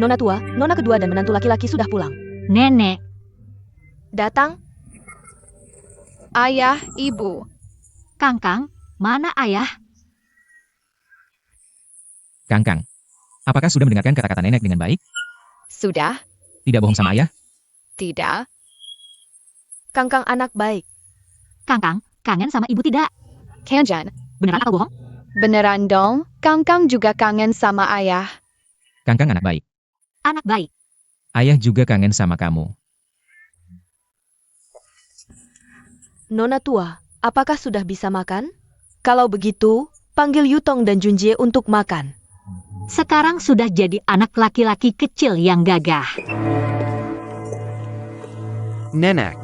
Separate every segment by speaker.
Speaker 1: Nona tua, nona kedua dan menantu laki-laki sudah pulang.
Speaker 2: Nenek,
Speaker 1: Datang?
Speaker 3: Ayah, ibu.
Speaker 2: Kangkang, mana ayah?
Speaker 4: Kangkang, apakah sudah mendengarkan kata-kata nenek dengan baik?
Speaker 3: Sudah?
Speaker 4: Tidak bohong sama ayah?
Speaker 3: Tidak.
Speaker 1: Kangkang anak baik.
Speaker 2: Kangkang, kangen sama ibu tidak?
Speaker 3: Kanjan.
Speaker 2: Beneran atau bohong?
Speaker 3: Beneran dong, Kangkang juga kangen sama ayah.
Speaker 4: Kangkang anak baik.
Speaker 2: Anak baik.
Speaker 4: Ayah juga kangen sama kamu.
Speaker 1: Nona tua, apakah sudah bisa makan? Kalau begitu, panggil Yutong dan Junjie untuk makan.
Speaker 2: Sekarang sudah jadi anak laki-laki kecil yang gagah.
Speaker 5: Nenek.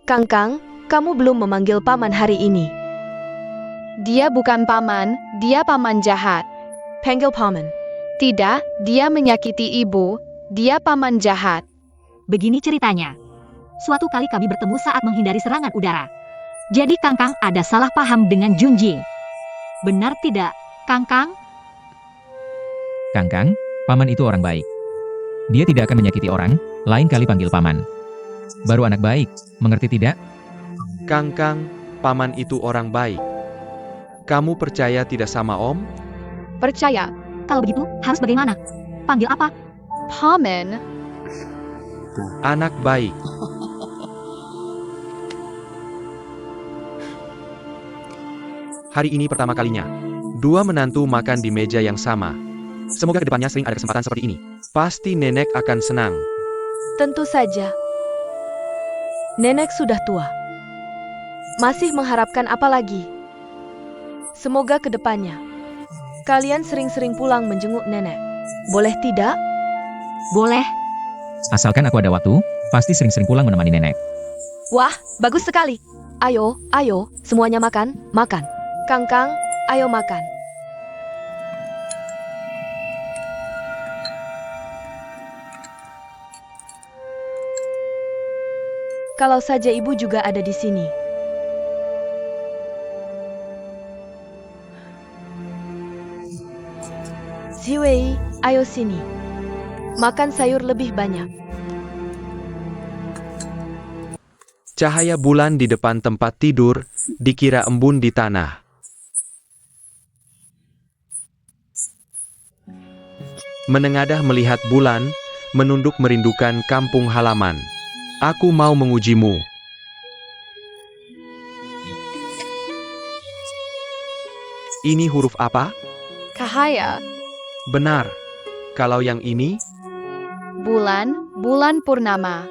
Speaker 1: Kangkang, kamu belum memanggil paman hari ini.
Speaker 3: Dia bukan paman, dia paman jahat.
Speaker 1: Panggil paman.
Speaker 3: Tidak, dia menyakiti ibu, dia paman jahat.
Speaker 2: Begini ceritanya. Suatu kali kami bertemu saat menghindari serangan udara. Jadi Kangkang ada salah paham dengan Junjie. Benar tidak, Kangkang?
Speaker 4: Kangkang, paman itu orang baik. Dia tidak akan menyakiti orang, lain kali panggil paman. Baru anak baik, mengerti tidak?
Speaker 5: Kangkang, paman itu orang baik. Kamu percaya tidak sama Om?
Speaker 3: Percaya,
Speaker 2: Kalau begitu, harus bagaimana? Panggil apa?
Speaker 3: paman.
Speaker 5: Anak baik. Hari ini pertama kalinya, dua menantu makan di meja yang sama. Semoga kedepannya sering ada kesempatan seperti ini. Pasti nenek akan senang.
Speaker 1: Tentu saja. Nenek sudah tua. Masih mengharapkan apa lagi? Semoga kedepannya kalian sering-sering pulang menjenguk nenek. Boleh tidak?
Speaker 2: Boleh.
Speaker 4: Asalkan aku ada waktu, pasti sering-sering pulang menemani nenek.
Speaker 1: Wah, bagus sekali. Ayo, ayo, semuanya makan, makan. Kangkang, ayo makan. Kalau saja ibu juga ada di sini. Ziwei, ayo sini. Makan sayur lebih banyak.
Speaker 5: Cahaya bulan di depan tempat tidur, dikira embun di tanah. Menengadah melihat bulan, menunduk merindukan kampung halaman. Aku mau mengujimu. Ini huruf apa?
Speaker 3: Cahaya,
Speaker 5: Benar. Kalau yang ini,
Speaker 3: bulan, bulan purnama.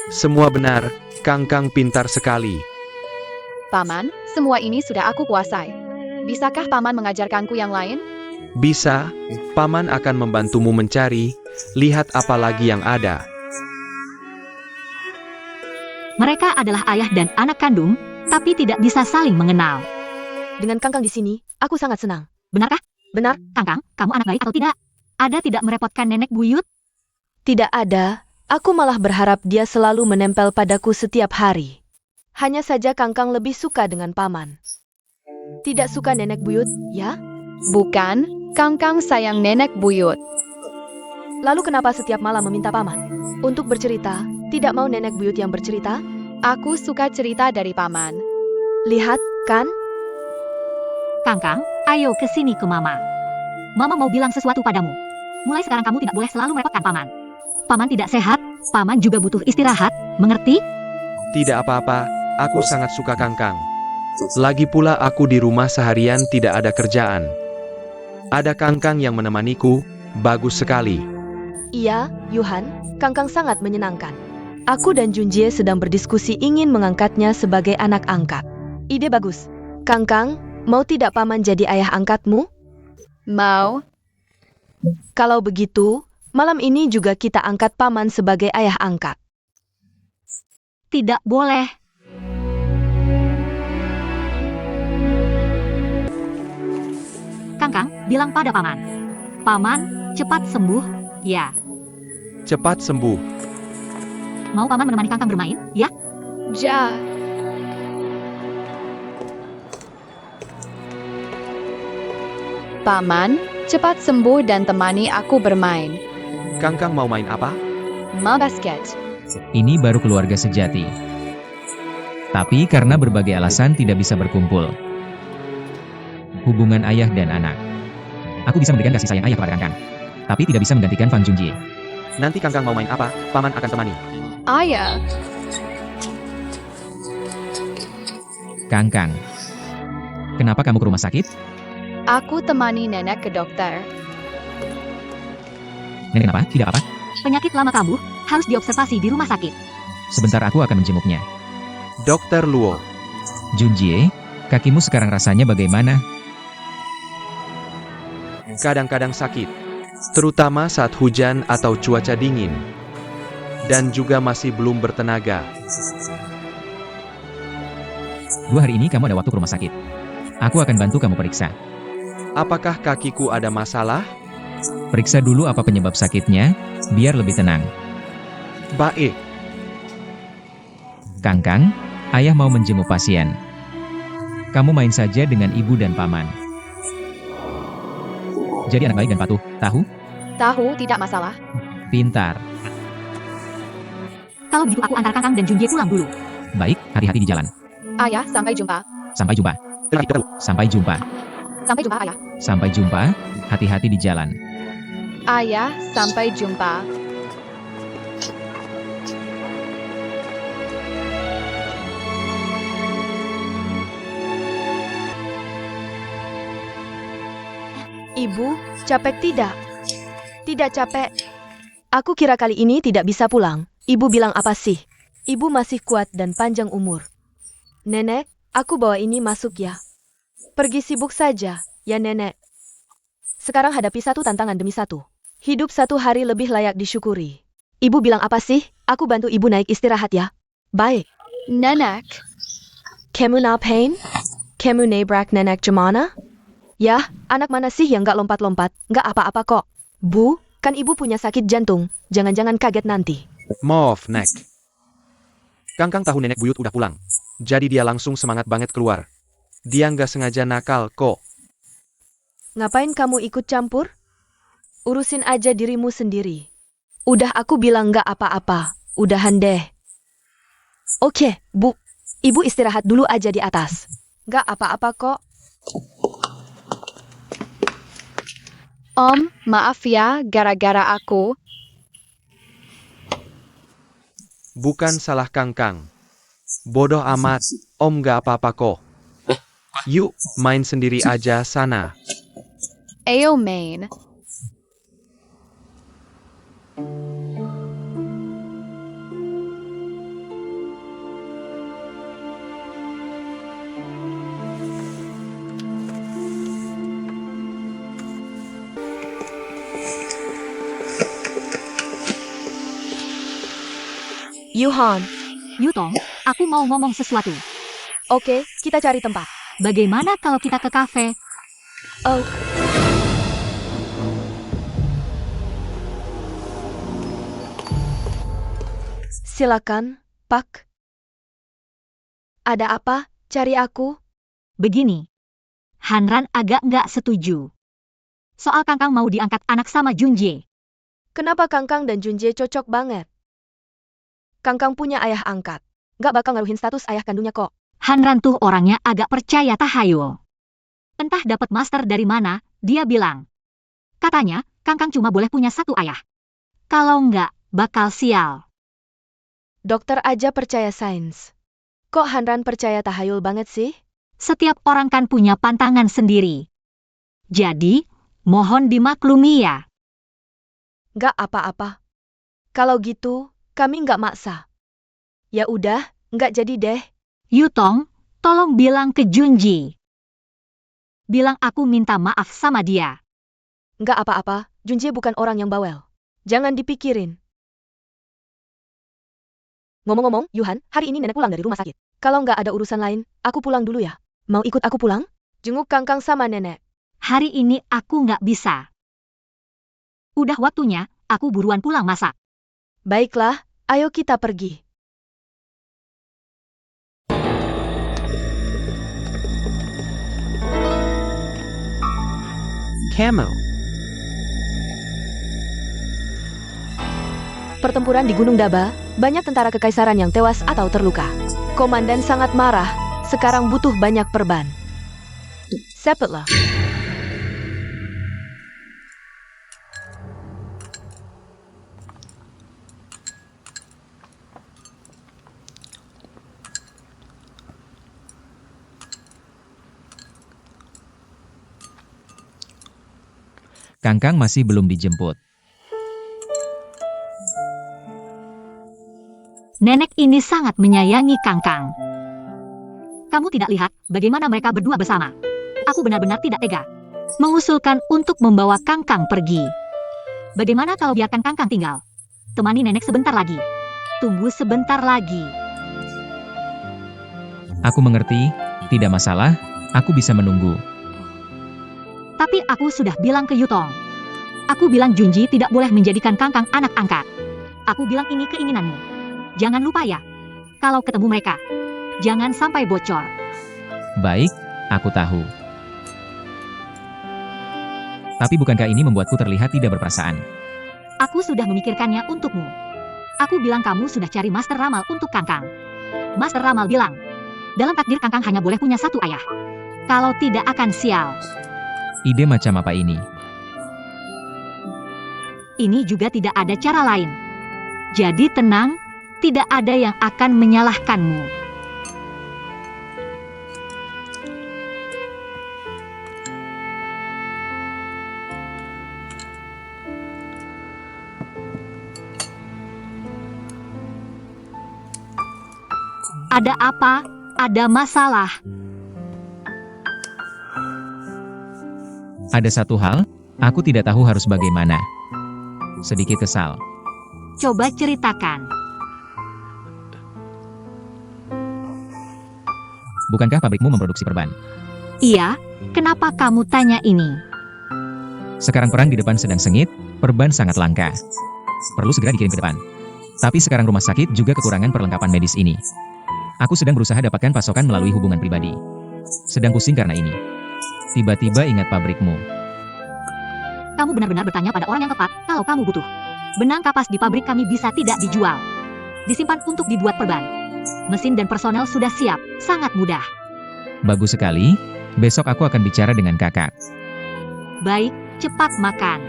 Speaker 5: semua benar. Kangkang pintar sekali.
Speaker 3: Paman, semua ini sudah aku kuasai. Bisakah paman mengajarkanku yang lain?
Speaker 5: Bisa, paman akan membantumu mencari, lihat apa lagi yang ada.
Speaker 2: Mereka adalah ayah dan anak kandung, tapi tidak bisa saling mengenal.
Speaker 1: Dengan Kangkang di sini, aku sangat senang.
Speaker 2: Benarkah?
Speaker 1: Benar,
Speaker 2: Kangkang, kamu anak baik atau tidak? Ada tidak merepotkan nenek buyut?
Speaker 1: tidak ada. Aku malah berharap dia selalu menempel padaku setiap hari. Hanya saja Kangkang lebih suka dengan paman. Tidak suka nenek buyut, ya?
Speaker 3: Bukan, Kangkang sayang nenek buyut.
Speaker 1: Lalu kenapa setiap malam meminta paman untuk bercerita? Tidak mau nenek buyut yang bercerita?
Speaker 3: Aku suka cerita dari paman.
Speaker 1: Lihat, kan?
Speaker 2: Kangkang, ayo ke sini ke Mama. Mama mau bilang sesuatu padamu. Mulai sekarang kamu tidak boleh selalu merepotkan paman. Paman tidak sehat, paman juga butuh istirahat, mengerti?
Speaker 5: Tidak apa-apa, aku sangat suka Kangkang. Lagi pula aku di rumah seharian tidak ada kerjaan. Ada Kangkang yang menemaniku, bagus sekali.
Speaker 1: Iya, Yuhan, Kangkang sangat menyenangkan. Aku dan Junjie sedang berdiskusi ingin mengangkatnya sebagai anak angkat. Ide bagus. Kangkang, mau tidak paman jadi ayah angkatmu?
Speaker 3: Mau,
Speaker 1: Kalau begitu, malam ini juga kita angkat paman sebagai ayah angkat.
Speaker 2: Tidak boleh. Kangkang, bilang pada paman. Paman, cepat sembuh, ya.
Speaker 5: Cepat sembuh.
Speaker 2: Mau paman menemani Kangkang bermain, ya?
Speaker 3: Ja. Paman, cepat sembuh dan temani aku bermain.
Speaker 5: Kangkang mau main apa?
Speaker 3: Basket.
Speaker 4: Ini baru keluarga sejati. Tapi karena berbagai alasan tidak bisa berkumpul. Hubungan ayah dan anak. Aku bisa memberikan kasih sayang ayah kepada Kangkang. Tapi tidak bisa menggantikan Fang Junjie.
Speaker 5: Nanti Kangkang mau main apa, Paman akan temani.
Speaker 3: Ayah.
Speaker 4: Kangkang. Kenapa kamu ke rumah sakit?
Speaker 3: Aku temani nenek ke dokter.
Speaker 4: Nenek kenapa? Tidak apa?
Speaker 2: Penyakit lama kambuh, harus diobservasi di rumah sakit.
Speaker 4: Sebentar aku akan menjenguknya.
Speaker 5: Dokter Luo.
Speaker 4: Junjie, kakimu sekarang rasanya bagaimana?
Speaker 5: Kadang-kadang sakit. Terutama saat hujan atau cuaca dingin. Dan juga masih belum bertenaga.
Speaker 4: 2 hari ini kamu ada waktu ke rumah sakit. Aku akan bantu kamu periksa.
Speaker 5: Apakah kakiku ada masalah?
Speaker 4: Periksa dulu apa penyebab sakitnya, biar lebih tenang.
Speaker 5: Baik.
Speaker 4: Kangkang, ayah mau menjenguk pasien. Kamu main saja dengan ibu dan paman. Jadi anak baik dan patuh, tahu?
Speaker 3: Tahu tidak masalah.
Speaker 4: Pintar.
Speaker 2: Kalau begitu aku antar Kangkang dan Junjie pulang dulu.
Speaker 4: Baik, hati-hati di jalan.
Speaker 3: Ayah, sampai jumpa.
Speaker 4: Sampai jumpa. Sampai jumpa.
Speaker 3: Sampai jumpa, ayah.
Speaker 4: Sampai jumpa, hati-hati di jalan.
Speaker 3: Ayah, sampai jumpa.
Speaker 1: Ibu, capek tidak? Tidak capek. Aku kira kali ini tidak bisa pulang. Ibu bilang apa sih? Ibu masih kuat dan panjang umur. Nenek, aku bawa ini masuk ya. Pergi sibuk saja, ya nenek. Sekarang hadapi satu tantangan demi satu. Hidup 1 hari lebih layak disyukuri. Ibu bilang apa sih? Aku bantu ibu naik istirahat ya. Baik.
Speaker 3: Nenek.
Speaker 1: Kamu ngapain? Kamu nabrak nenek Jemana? Yah, anak mana sih yang gak lompat-lompat? Gak apa-apa kok. Bu, kan ibu punya sakit jantung. Jangan-jangan kaget nanti.
Speaker 5: Maaf, Nek. Kangkang tahu nenek buyut udah pulang. Jadi dia langsung semangat banget keluar. Dia nggak sengaja nakal kok.
Speaker 1: Ngapain kamu ikut campur? Urusin aja dirimu sendiri. Udah aku bilang gak apa-apa. Udahan deh. Oke, Bu. Ibu istirahat dulu aja di atas. Gak apa-apa kok.
Speaker 3: Om, maaf ya, gara-gara aku.
Speaker 5: Bukan salah Kangkang. Bodoh amat, Om nggak apa-apa kok. Yuk, main sendiri aja sana.
Speaker 3: Ayo main.
Speaker 1: Yuhan.
Speaker 2: Yutong, aku mau ngomong sesuatu.
Speaker 1: Oke, kita cari tempat.
Speaker 2: Bagaimana kalau kita ke kafe?
Speaker 1: Oh. Silakan, Pak. Ada apa? Cari aku?
Speaker 2: Begini. Hanran agak nggak setuju. Soal Kangkang mau diangkat anak sama Junjie.
Speaker 1: Kenapa Kangkang dan Junjie cocok banget? Kangkang punya ayah angkat. Nggak bakal ngaruhin status ayah kandungnya kok.
Speaker 2: Hanran tuh orangnya agak percaya tahayul. Entah dapat master dari mana, dia bilang. Katanya, Kangkang cuma boleh punya 1 ayah. Kalau nggak, bakal sial.
Speaker 1: Dokter aja percaya sains. Kok Hanran percaya tahayul banget sih?
Speaker 2: Setiap orang kan punya pantangan sendiri. Jadi, mohon dimaklumi ya.
Speaker 1: Nggak apa-apa. Kalau gitu, kami nggak maksa. Ya udah, nggak jadi deh.
Speaker 2: Yutong, tolong bilang ke Junjie. Bilang aku minta maaf sama dia.
Speaker 1: Nggak apa-apa, Junjie bukan orang yang bawel. Jangan dipikirin. Ngomong-ngomong, Yuhan, hari ini nenek pulang dari rumah sakit. Kalau nggak ada urusan lain, aku pulang dulu ya. Mau ikut aku pulang? Jenguk Kangkang sama nenek.
Speaker 2: Hari ini aku nggak bisa. Udah waktunya, aku buruan pulang masak.
Speaker 1: Baiklah, ayo kita pergi.
Speaker 5: Camel.
Speaker 1: Pertempuran di Gunung Daba, banyak tentara kekaisaran yang tewas atau terluka. Komandan sangat marah, sekarang butuh banyak perban. Cepatlah.
Speaker 4: Kangkang masih belum dijemput.
Speaker 2: Nenek ini sangat menyayangi Kangkang. Kamu tidak lihat bagaimana mereka berdua bersama? Aku benar-benar tidak tega. Mengusulkan untuk membawa Kangkang pergi. Bagaimana kalau biarkan Kangkang tinggal? Temani nenek sebentar lagi. Tunggu sebentar lagi.
Speaker 4: Aku mengerti, tidak masalah, aku bisa menunggu.
Speaker 2: Tapi aku sudah bilang ke Yutong. Aku bilang Junji tidak boleh menjadikan Kangkang anak angkat. Aku bilang ini keinginanmu. Jangan lupa ya. Kalau ketemu mereka, jangan sampai bocor.
Speaker 4: Baik, aku tahu. Tapi bukankah ini membuatku terlihat tidak berperasaan?
Speaker 2: Aku sudah memikirkannya untukmu. Aku bilang kamu sudah cari Master Ramal untuk Kangkang. Master Ramal bilang, dalam takdir Kangkang hanya boleh punya satu ayah. Kalau tidak akan sial.
Speaker 4: Ide macam apa ini?
Speaker 2: Ini juga tidak ada cara lain. Jadi tenang, tidak ada yang akan menyalahkanmu. Ada apa? Ada masalah.
Speaker 4: Ada satu hal, aku tidak tahu harus bagaimana. Sedikit kesal.
Speaker 2: Coba ceritakan.
Speaker 4: Bukankah pabrikmu memproduksi perban?
Speaker 2: Iya, kenapa kamu tanya ini?
Speaker 4: Sekarang perang di depan sedang sengit, perban sangat langka. Perlu segera dikirim ke depan. Tapi sekarang rumah sakit juga kekurangan perlengkapan medis ini. Aku sedang berusaha dapatkan pasokan melalui hubungan pribadi. Sedang pusing karena ini. Tiba-tiba ingat pabrikmu.
Speaker 2: Kamu benar-benar bertanya pada orang yang tepat kalau kamu butuh. Benang kapas di pabrik kami bisa tidak dijual. Disimpan untuk dibuat perban. Mesin dan personel sudah siap, sangat mudah.
Speaker 4: Bagus sekali, besok aku akan bicara dengan kakak.
Speaker 2: Baik, cepat makan.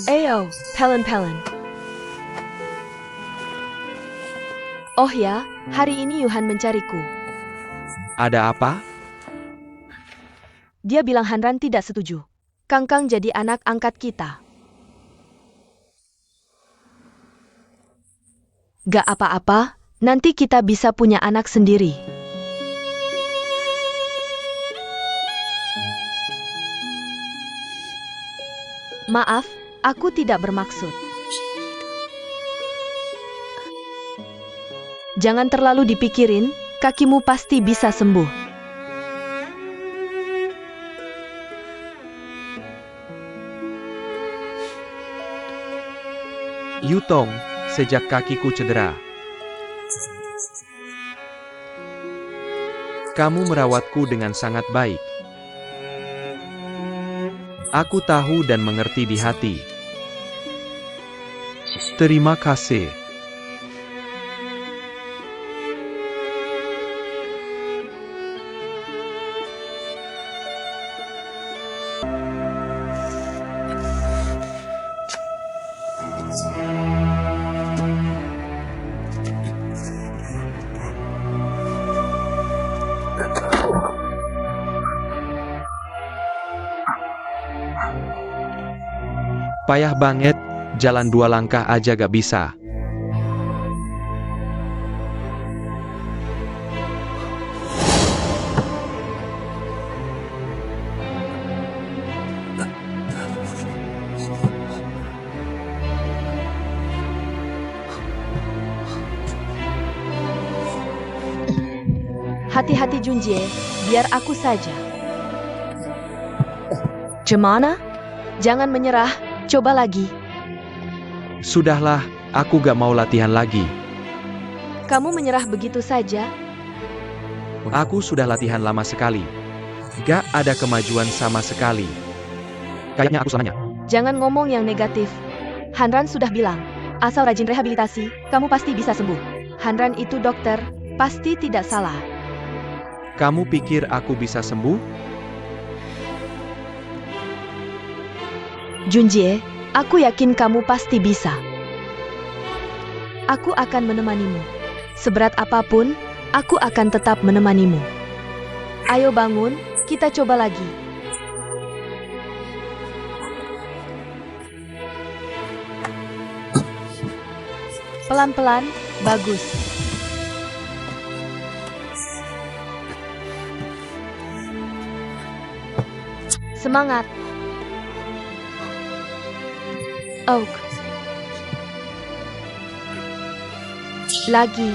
Speaker 1: Ayo, Pelen-Pelen. Oh ya, hari ini Yuhan mencariku.
Speaker 5: Ada apa?
Speaker 1: Dia bilang Hanran tidak setuju. Kangkang jadi anak angkat kita. Gak apa-apa, nanti kita bisa punya anak sendiri. Maaf, aku tidak bermaksud. Jangan terlalu dipikirin, kakimu pasti bisa sembuh.
Speaker 5: Yutong, sejak kakiku cedera. Kamu merawatku dengan sangat baik. Aku tahu dan mengerti di hati. Terima kasih. Payah banget, jalan 2 langkah aja gak bisa.
Speaker 1: Hati-hati Junjie, biar aku saja. Gimana? Jangan menyerah, coba lagi.
Speaker 5: Sudahlah, aku gak mau latihan lagi.
Speaker 1: Kamu menyerah begitu saja?
Speaker 5: Aku sudah latihan lama sekali. Gak ada kemajuan sama sekali. Kayaknya aku selamanya.
Speaker 1: Jangan ngomong yang negatif. Hanran sudah bilang, asal rajin rehabilitasi, kamu pasti bisa sembuh. Hanran itu dokter, pasti tidak salah.
Speaker 5: Kamu pikir aku bisa sembuh?
Speaker 1: Junjie, aku yakin kamu pasti bisa. Aku akan menemanimu. Seberat apapun, aku akan tetap menemanimu. Ayo bangun, kita coba lagi. Pelan-pelan, bagus. Semangat. Oak. Lagi.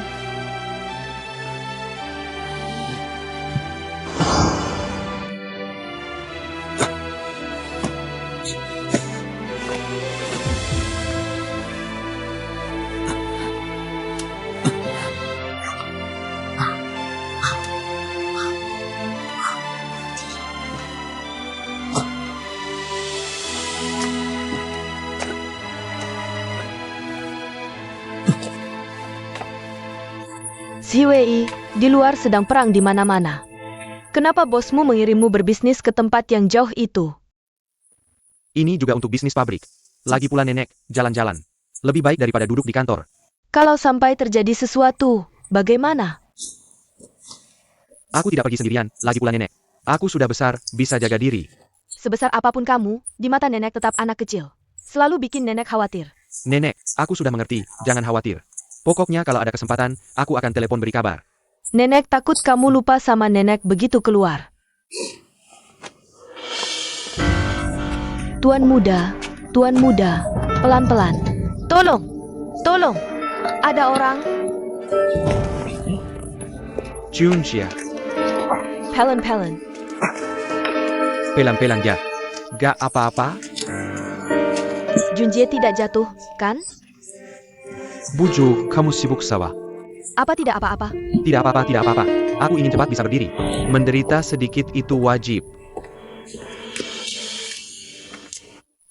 Speaker 1: Ziwei, di luar sedang perang di mana-mana. Kenapa bosmu mengirimmu berbisnis ke tempat yang jauh itu?
Speaker 5: Ini juga untuk bisnis pabrik. Lagi pula nenek, jalan-jalan. Lebih baik daripada duduk di kantor.
Speaker 1: Kalau sampai terjadi sesuatu, bagaimana?
Speaker 5: Aku tidak pergi sendirian, lagi pula nenek. Aku sudah besar, bisa jaga diri.
Speaker 1: Sebesar apapun kamu, di mata nenek tetap anak kecil. Selalu bikin nenek khawatir.
Speaker 5: Nenek, aku sudah mengerti, jangan khawatir. Pokoknya kalau ada kesempatan, aku akan telepon beri kabar.
Speaker 1: Nenek takut kamu lupa sama nenek begitu keluar. Tuan muda, pelan-pelan. Tolong, ada orang.
Speaker 5: Junjie,
Speaker 1: Pelan-pelan.
Speaker 5: pelan-pelan ya. Gak apa-apa?
Speaker 1: Junjie tidak jatuh, kan?
Speaker 5: Bujuk, kamu sibuk sawa.
Speaker 1: Apa tidak apa-apa?
Speaker 5: Tidak apa-apa, tidak apa-apa. Aku ingin cepat bisa berdiri. Menderita sedikit itu wajib.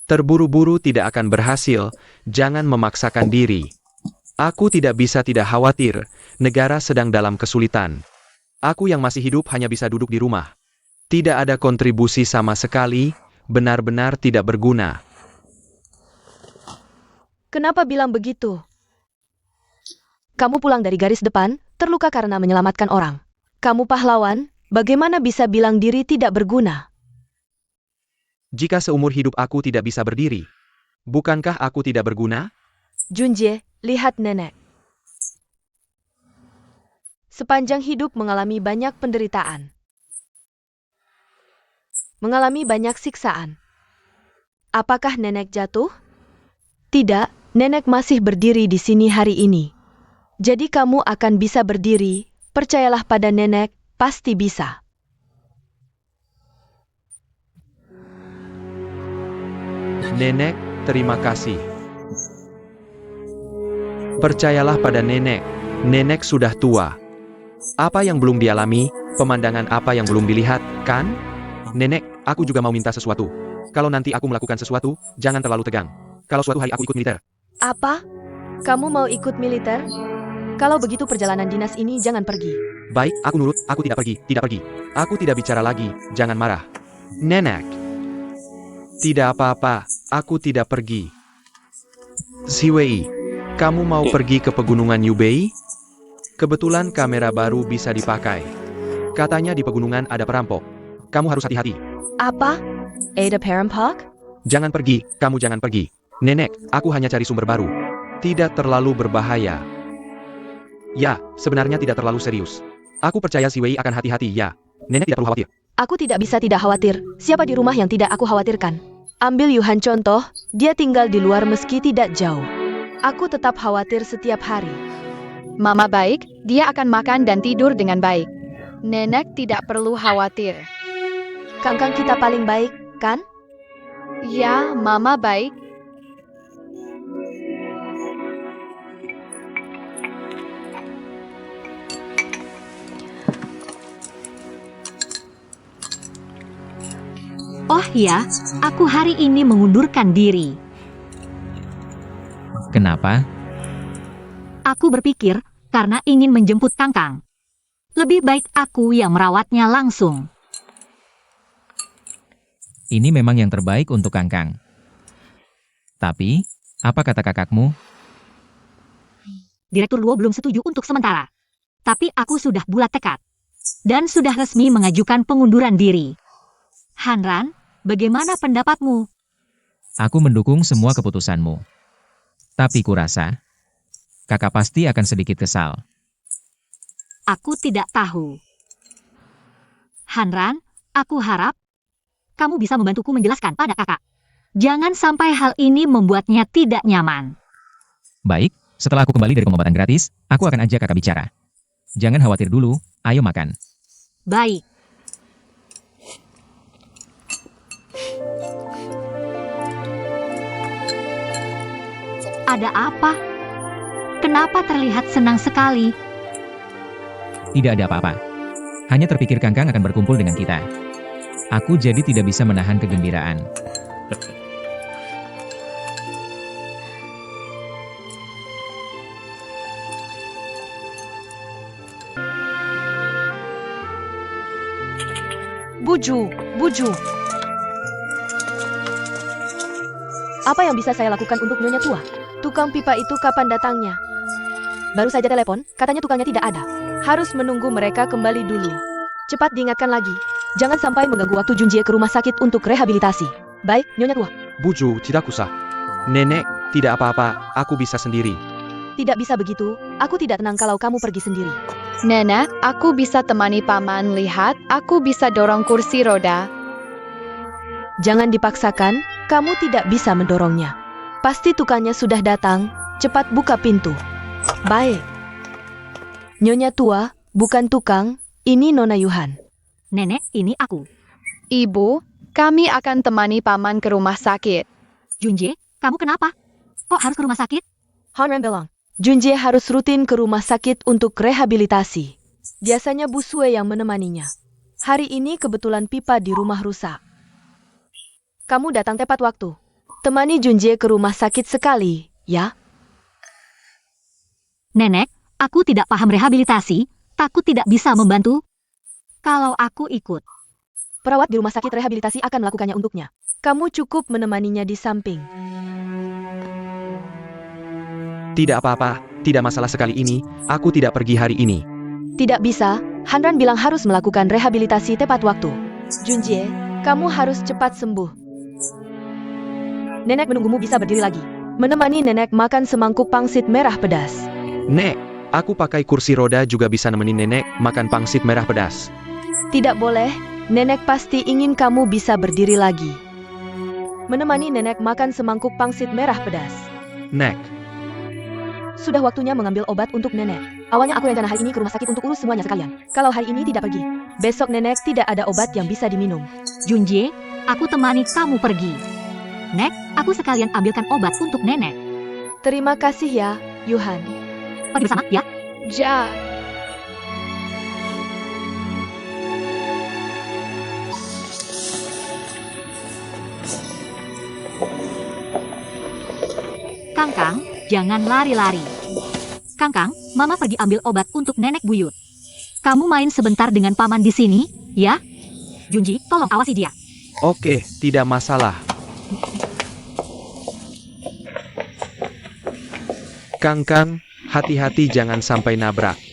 Speaker 5: Terburu-buru tidak akan berhasil, jangan memaksakan diri. Aku tidak bisa tidak khawatir, negara sedang dalam kesulitan. Aku yang masih hidup hanya bisa duduk di rumah. Tidak ada kontribusi sama sekali, benar-benar tidak berguna.
Speaker 1: Kenapa bilang begitu? Kamu pulang dari garis depan, terluka karena menyelamatkan orang. Kamu pahlawan, bagaimana bisa bilang diri tidak berguna?
Speaker 5: Jika seumur hidup aku tidak bisa berdiri, bukankah aku tidak berguna?
Speaker 1: Junjie, lihat nenek. Sepanjang hidup mengalami banyak penderitaan. Mengalami banyak siksaan. Apakah nenek jatuh? Tidak, nenek masih berdiri di sini hari ini. Jadi kamu akan bisa berdiri, percayalah pada nenek, pasti bisa.
Speaker 5: Nenek, terima kasih. Percayalah pada nenek, nenek sudah tua. Apa yang belum dialami, pemandangan apa yang belum dilihat, kan? Nenek, aku juga mau minta sesuatu. Kalau nanti aku melakukan sesuatu, jangan terlalu tegang. Kalau suatu hari aku ikut militer.
Speaker 1: Apa? Kamu mau ikut militer? Kalau begitu perjalanan dinas ini jangan pergi.
Speaker 5: Baik, aku nurut, aku tidak pergi, tidak pergi. Aku tidak bicara lagi, jangan marah. Nenek. Tidak apa-apa, aku tidak pergi. Ziwei, kamu mau pergi ke pegunungan Yubei? Kebetulan kamera baru bisa dipakai. Katanya di pegunungan ada perampok. Kamu harus hati-hati.
Speaker 1: Apa? Ada perampok?
Speaker 5: Jangan pergi, kamu jangan pergi. Nenek, aku hanya cari sumber baru. Tidak terlalu berbahaya. Ya, sebenarnya tidak terlalu serius. Aku percaya Ziwei akan hati-hati ya. Nenek tidak perlu khawatir.
Speaker 1: Aku tidak bisa tidak khawatir. Siapa di rumah yang tidak aku khawatirkan? Ambil Yuhan contoh, dia tinggal di luar meski tidak jauh. Aku tetap khawatir setiap hari.
Speaker 3: Mama baik, dia akan makan dan tidur dengan baik. Nenek tidak perlu khawatir.
Speaker 1: Kangkang kita paling baik, kan?
Speaker 3: Ya, Mama baik.
Speaker 2: Oh ya, aku hari ini mengundurkan diri.
Speaker 4: Kenapa?
Speaker 2: Aku berpikir karena ingin menjemput Kangkang. Lebih baik aku yang merawatnya langsung.
Speaker 4: Ini memang yang terbaik untuk Kangkang. Tapi, apa kata kakakmu?
Speaker 2: Direktur Luo belum setuju untuk sementara. Tapi aku sudah bulat tekad. Dan sudah resmi mengajukan pengunduran diri. Hanran, bagaimana pendapatmu?
Speaker 4: Aku mendukung semua keputusanmu. Tapi kurasa, kakak pasti akan sedikit kesal.
Speaker 2: Aku tidak tahu. Hanran, aku harap kamu bisa membantuku menjelaskan pada kakak. Jangan sampai hal ini membuatnya tidak nyaman.
Speaker 4: Baik, setelah aku kembali dari pengobatan gratis, aku akan ajak kakak bicara. Jangan khawatir dulu, ayo makan.
Speaker 2: Baik. Ada apa? Kenapa terlihat senang sekali?
Speaker 4: Tidak ada apa-apa. Hanya terpikir Kangkang akan berkumpul dengan kita. Aku jadi tidak bisa menahan kegembiraan.
Speaker 1: Buju, Buju. Apa yang bisa saya lakukan untuk Nyonya tua? Tukang pipa itu kapan datangnya? Baru saja telepon, katanya tukangnya tidak ada. Harus menunggu mereka kembali dulu. Cepat diingatkan lagi. Jangan sampai mengganggu waktu Junjie ke rumah sakit untuk rehabilitasi. Baik, Nyonya tua.
Speaker 5: Buju, tidak usah. Nenek, tidak apa-apa, aku bisa sendiri.
Speaker 1: Tidak bisa begitu. Aku tidak tenang kalau kamu pergi sendiri.
Speaker 3: Nenek, aku bisa temani paman. Lihat, aku bisa dorong kursi roda.
Speaker 1: Jangan dipaksakan, kamu tidak bisa mendorongnya. Pasti tukangnya sudah datang, cepat buka pintu. Baik. Nyonya tua, bukan tukang, ini Nona Yuhan.
Speaker 2: Nenek, ini aku.
Speaker 3: Ibu, kami akan temani paman ke rumah sakit.
Speaker 2: Junjie, kamu kenapa? Kok harus ke rumah sakit?
Speaker 1: Hanran bilang, Junjie harus rutin ke rumah sakit untuk rehabilitasi. Biasanya Bu Sue yang menemaninya. Hari ini kebetulan pipa di rumah rusak. Kamu datang tepat waktu. Temani Junjie ke rumah sakit sekali, ya?
Speaker 2: Nenek, aku tidak paham rehabilitasi, takut tidak bisa membantu. Kalau aku ikut.
Speaker 1: Perawat di rumah sakit rehabilitasi akan melakukannya untuknya. Kamu cukup menemaninya di samping.
Speaker 5: Tidak apa-apa, tidak masalah sekali ini, aku tidak pergi hari ini.
Speaker 1: Tidak bisa, Hanran bilang harus melakukan rehabilitasi tepat waktu. Junjie, kamu harus cepat sembuh. Nenek menunggumu bisa berdiri lagi. Menemani nenek makan semangkuk pangsit merah pedas.
Speaker 5: Nek, aku pakai kursi roda juga bisa nemenin nenek makan pangsit merah pedas.
Speaker 1: Tidak boleh, nenek pasti ingin kamu bisa berdiri lagi. Menemani nenek makan semangkuk pangsit merah pedas.
Speaker 5: Nek,
Speaker 1: Sudah waktunya mengambil obat untuk nenek. Awalnya aku rencana hari ini ke rumah sakit untuk urus semuanya sekalian. Kalau hari ini tidak pergi, besok nenek tidak ada obat yang bisa diminum.
Speaker 2: Junjie, aku temani kamu pergi. Nek, aku sekalian ambilkan obat untuk nenek.
Speaker 1: Terima kasih ya, Yuhan.
Speaker 2: Pergi bersama, ya?
Speaker 3: Ja.
Speaker 2: Kangkang, jangan lari-lari. Kangkang, Mama pergi ambil obat untuk nenek buyut. Kamu main sebentar dengan paman di sini, ya? Junji, tolong awasi dia.
Speaker 5: oke, tidak masalah. Kangkang, hati-hati jangan sampai nabrak.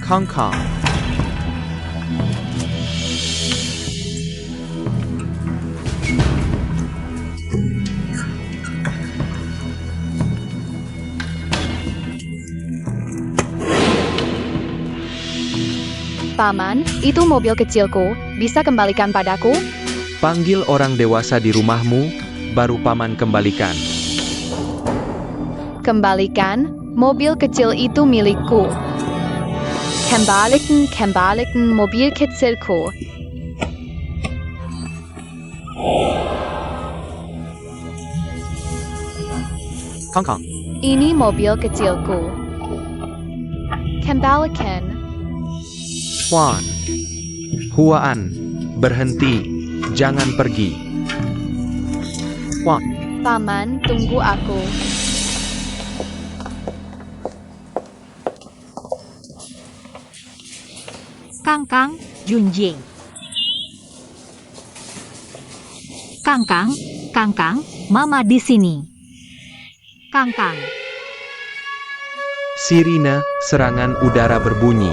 Speaker 5: Kang Kang.
Speaker 3: Paman, itu mobil kecilku, bisa kembalikan padaku?
Speaker 5: Panggil orang dewasa di rumahmu, baru paman kembalikan.
Speaker 3: Kembalikan, mobil kecil itu milikku. Kembalikan mobil kecilku.
Speaker 5: Kang Kang.
Speaker 3: Ini mobil kecilku. Kembalikan.
Speaker 5: Huan, berhenti, jangan pergi.
Speaker 3: Paman, tunggu aku.
Speaker 2: Kangkang, Junjie. Kangkang, Kangkang, Mama di sini. Kangkang,
Speaker 5: Sirine serangan udara berbunyi.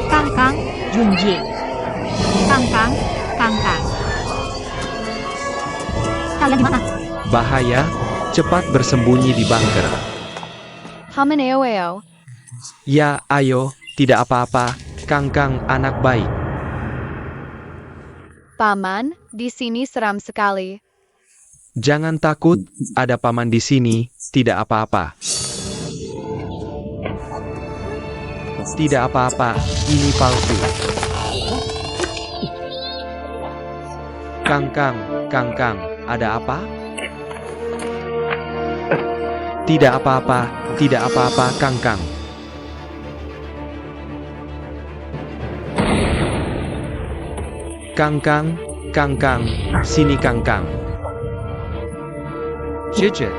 Speaker 2: Kangkang, Junjie. Kangkang, Kangkang. Kalian di mana?
Speaker 5: Bahaya, cepat bersembunyi di bunker.
Speaker 3: Hamaneo.
Speaker 5: Ya, ayo, tidak apa-apa, Kang Kang anak baik.
Speaker 3: Paman, di sini seram sekali.
Speaker 5: Jangan takut, ada paman di sini, tidak apa-apa. Tidak apa-apa, ini palsu. Kang Kang, ada apa? Tidak apa-apa, Kang Kang. Kang Kang, sini Kang Kang. Jijit.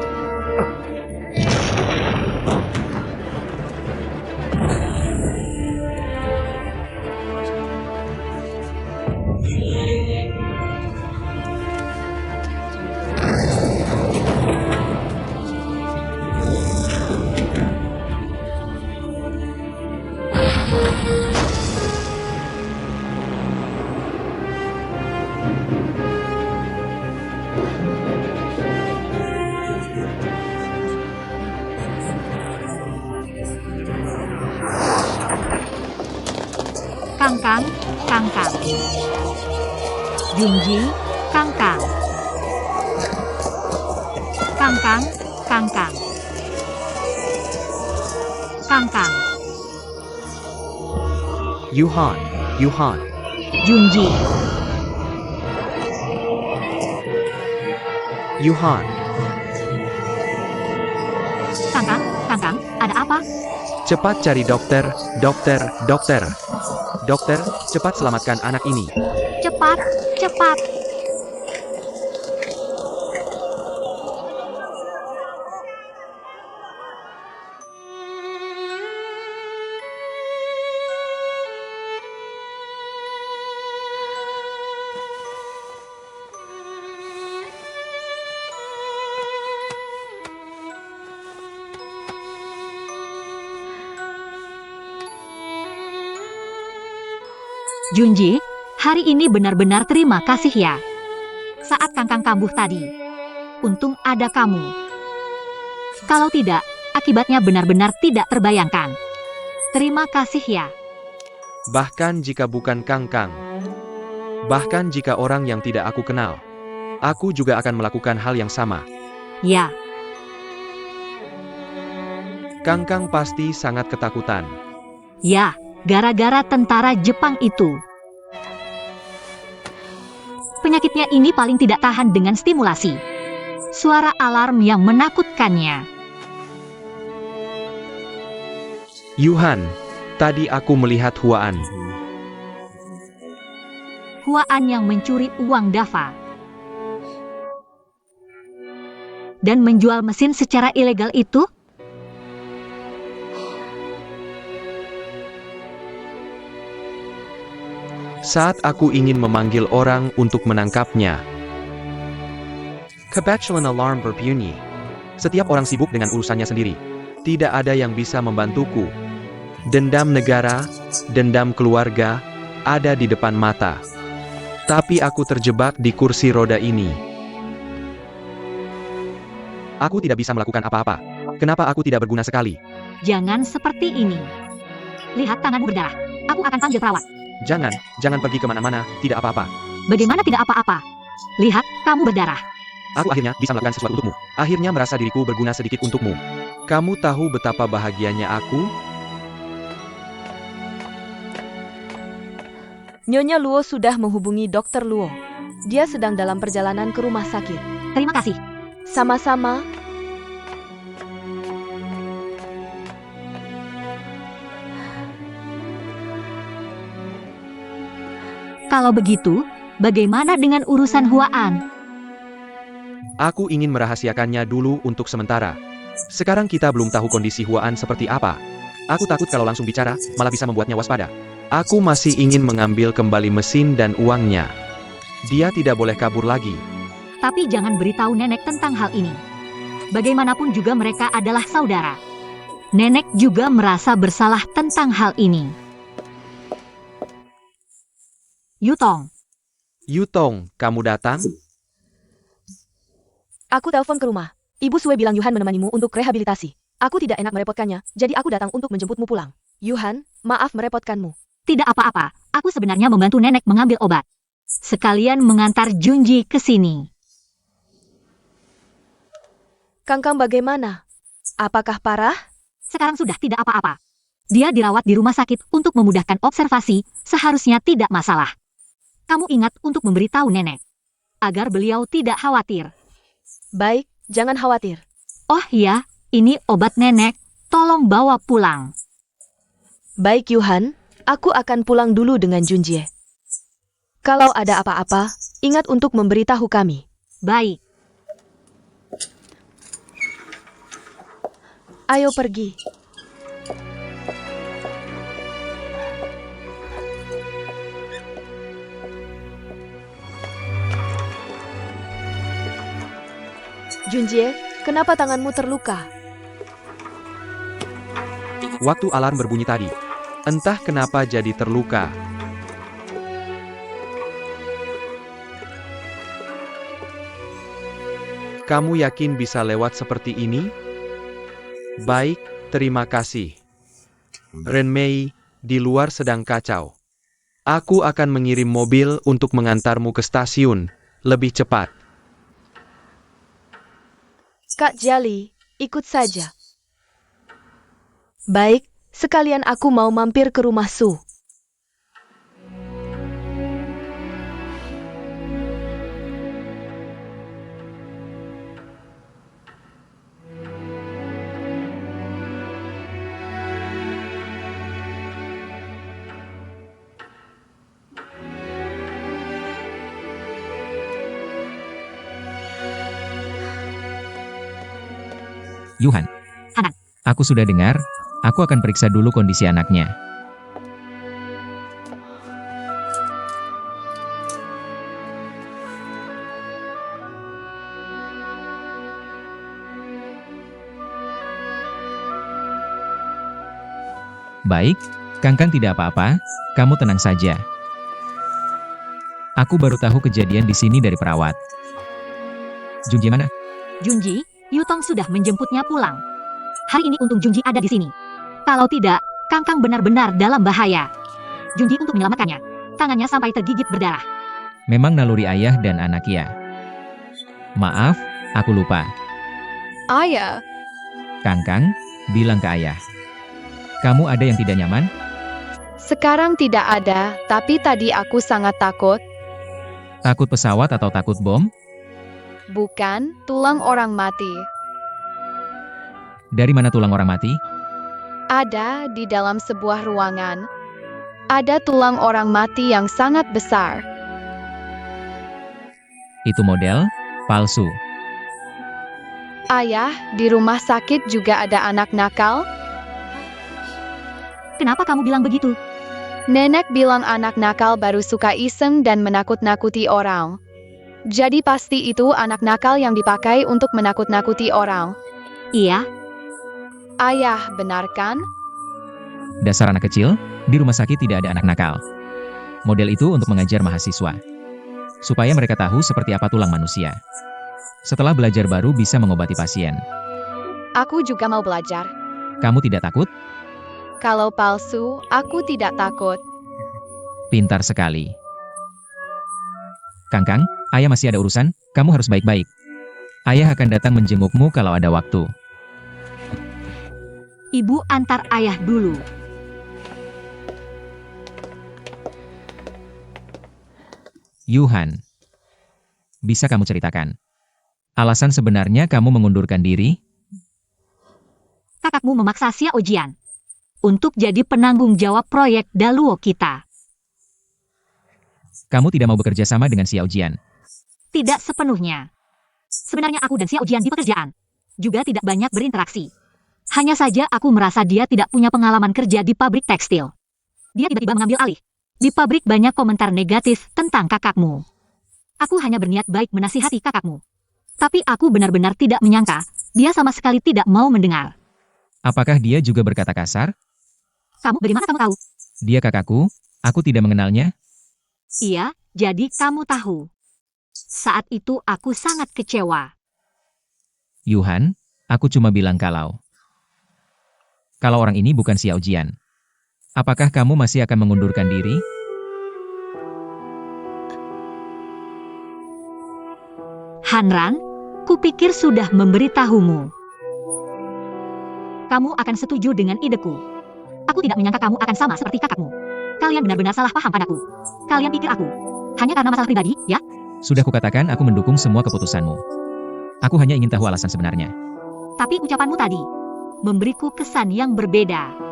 Speaker 2: Kangkang, Kangkang. Junjie, Kangkang. Kangkang, Kangkang. Kangkang,
Speaker 5: Yuhan.
Speaker 2: Junjie.
Speaker 5: Yuhan.
Speaker 2: Kangkang, ada apa?
Speaker 5: Cepat cari dokter. Dokter, cepat selamatkan anak ini.
Speaker 2: Cepat. Junjie, hari ini benar-benar terima kasih ya. Saat Kangkang kambuh tadi, untung ada kamu. Kalau tidak, akibatnya benar-benar tidak terbayangkan. Terima kasih ya.
Speaker 5: Bahkan jika bukan Kang Kang. Bahkan jika orang yang tidak aku kenal. Aku juga akan melakukan hal yang sama.
Speaker 2: Ya,
Speaker 5: Kang Kang pasti sangat ketakutan.
Speaker 2: ya, gara-gara tentara Jepang itu. Penyakitnya ini paling tidak tahan dengan stimulasi. Suara alarm yang menakutkannya.
Speaker 5: Yuhan, tadi aku melihat Huan.
Speaker 2: Huan yang mencuri uang Dava. Dan menjual mesin secara ilegal itu?
Speaker 5: Saat aku ingin memanggil orang untuk menangkapnya. Kebetulan alarm berbunyi. Setiap orang sibuk dengan urusannya sendiri. Tidak ada yang bisa membantuku. Dendam negara, dendam keluarga, ada di depan mata. Tapi aku terjebak di kursi roda ini. Aku tidak bisa melakukan apa-apa. Kenapa aku tidak berguna sekali?
Speaker 2: Jangan seperti ini. Lihat tanganmu berdarah. Aku akan panggil perawat.
Speaker 5: Jangan pergi kemana-mana, tidak apa-apa.
Speaker 2: Bagaimana tidak apa-apa? Lihat, kamu berdarah.
Speaker 5: Aku akhirnya bisa melakukan sesuatu untukmu. Akhirnya merasa diriku berguna sedikit untukmu. Kamu tahu betapa bahagianya aku?
Speaker 1: Nyonya Luo sudah menghubungi Dokter Luo. Dia sedang dalam perjalanan ke rumah sakit.
Speaker 2: Terima kasih.
Speaker 1: Sama-sama.
Speaker 2: Kalau begitu, bagaimana dengan urusan Huaan?
Speaker 5: Aku ingin merahasiakannya dulu untuk sementara. Sekarang kita belum tahu kondisi Huaan seperti apa. Aku takut kalau langsung bicara, malah bisa membuatnya waspada. Aku masih ingin mengambil kembali mesin dan uangnya. Dia tidak boleh kabur lagi.
Speaker 2: Tapi jangan beritahu nenek tentang hal ini. Bagaimanapun juga mereka adalah saudara. Nenek juga merasa bersalah tentang hal ini. Yutong,
Speaker 5: Yutong, kamu datang?
Speaker 1: Aku telepon ke rumah. Ibu Sue bilang Yuhan menemanimu untuk rehabilitasi. Aku tidak enak merepotkannya, jadi aku datang untuk menjemputmu pulang. Yuhan, maaf merepotkanmu.
Speaker 2: tidak apa-apa. Aku sebenarnya membantu nenek mengambil obat. Sekalian mengantar Junji ke sini.
Speaker 1: Kangkang bagaimana? Apakah parah?
Speaker 2: Sekarang sudah tidak apa-apa. Dia dirawat di rumah sakit untuk memudahkan observasi, seharusnya tidak masalah. Kamu ingat untuk memberitahu nenek, agar beliau tidak khawatir.
Speaker 1: Baik, jangan khawatir.
Speaker 2: Oh iya, ini obat nenek, tolong bawa pulang.
Speaker 1: Baik Yuhan, aku akan pulang dulu dengan Junjie. Kalau ada apa-apa, ingat untuk memberitahu kami.
Speaker 2: Baik.
Speaker 1: Ayo pergi. Junjie, kenapa tanganmu terluka?
Speaker 5: Waktu alarm berbunyi tadi. Entah kenapa jadi terluka. Kamu yakin bisa lewat seperti ini? Baik, terima kasih. Renmei, di luar sedang kacau. Aku akan mengirim mobil untuk mengantarmu ke stasiun, lebih cepat.
Speaker 1: Kak Jali, ikut saja. Baik, sekalian aku mau mampir ke rumah Su.
Speaker 4: Yuhan.
Speaker 2: Anak.
Speaker 4: Aku sudah dengar, aku akan periksa dulu kondisi anaknya. Baik, Kangkang tidak apa-apa, kamu tenang saja. Aku baru tahu kejadian di sini dari perawat. Junji mana?
Speaker 2: Junji, Yutong sudah menjemputnya pulang. Hari ini untung Junji ada di sini. Kalau tidak, Kangkang benar-benar dalam bahaya. Junji untuk menyelamatkannya. Tangannya sampai tergigit berdarah.
Speaker 4: Memang naluri ayah dan anak ya. Maaf, aku lupa.
Speaker 3: Ayah,
Speaker 4: Kangkang, bilang ke ayah. Kamu ada yang tidak nyaman?
Speaker 3: sekarang tidak ada, tapi tadi aku sangat takut.
Speaker 4: Takut pesawat atau takut bom?
Speaker 3: Bukan, tulang orang mati.
Speaker 4: Dari mana tulang orang mati?
Speaker 3: Ada di dalam sebuah ruangan. Ada tulang orang mati yang sangat besar.
Speaker 4: Itu model palsu.
Speaker 3: Ayah, di rumah sakit juga ada anak nakal.
Speaker 2: Kenapa kamu bilang begitu?
Speaker 3: Nenek bilang anak nakal baru suka iseng dan menakut-nakuti orang. Jadi pasti itu anak nakal yang dipakai untuk menakut-nakuti orang.
Speaker 2: Iya.
Speaker 3: Ayah, benar kan?
Speaker 4: Dasar anak kecil, di rumah sakit tidak ada anak nakal. Model itu untuk mengajar mahasiswa. Supaya mereka tahu seperti apa tulang manusia. Setelah belajar baru bisa mengobati pasien.
Speaker 3: Aku juga mau belajar.
Speaker 4: Kamu tidak takut?
Speaker 3: Kalau palsu, aku tidak takut.
Speaker 4: Pintar sekali. Kangkang, ayah masih ada urusan, kamu harus baik-baik. Ayah akan datang menjengukmu kalau ada waktu.
Speaker 2: Ibu antar ayah dulu.
Speaker 4: Yuhan. Bisa kamu ceritakan? Alasan sebenarnya kamu mengundurkan diri?
Speaker 2: Kakakmu memaksa Xiao Jian untuk jadi penanggung jawab proyek Daluo kita.
Speaker 4: Kamu tidak mau bekerja sama dengan Xiao Jian.
Speaker 2: Tidak sepenuhnya. Sebenarnya aku dan Xiao Jian di pekerjaan juga tidak banyak berinteraksi. Hanya saja aku merasa dia tidak punya pengalaman kerja di pabrik tekstil. Dia tiba-tiba mengambil alih. Di pabrik banyak komentar negatif tentang kakakmu. Aku hanya berniat baik menasihati kakakmu. Tapi aku benar-benar tidak menyangka, dia sama sekali tidak mau mendengar.
Speaker 4: Apakah dia juga berkata kasar?
Speaker 2: Kamu bagaimana kamu tahu?
Speaker 4: Dia kakakku, aku tidak mengenalnya.
Speaker 2: Iya, jadi kamu tahu. Saat itu aku sangat kecewa.
Speaker 4: Yuhan, aku cuma bilang kalau orang ini bukan Xiao Jian. Apakah kamu masih akan mengundurkan diri?
Speaker 2: Hanran, kupikir sudah memberitahumu. Kamu akan setuju dengan ideku. Aku tidak menyangka kamu akan sama seperti kakakmu. Kalian benar-benar salah paham padaku. Kalian pikir aku hanya karena masalah pribadi, ya?
Speaker 4: Sudah kukatakan aku mendukung semua keputusanmu. Aku hanya ingin tahu alasan sebenarnya.
Speaker 2: Tapi ucapanmu tadi memberiku kesan yang berbeda.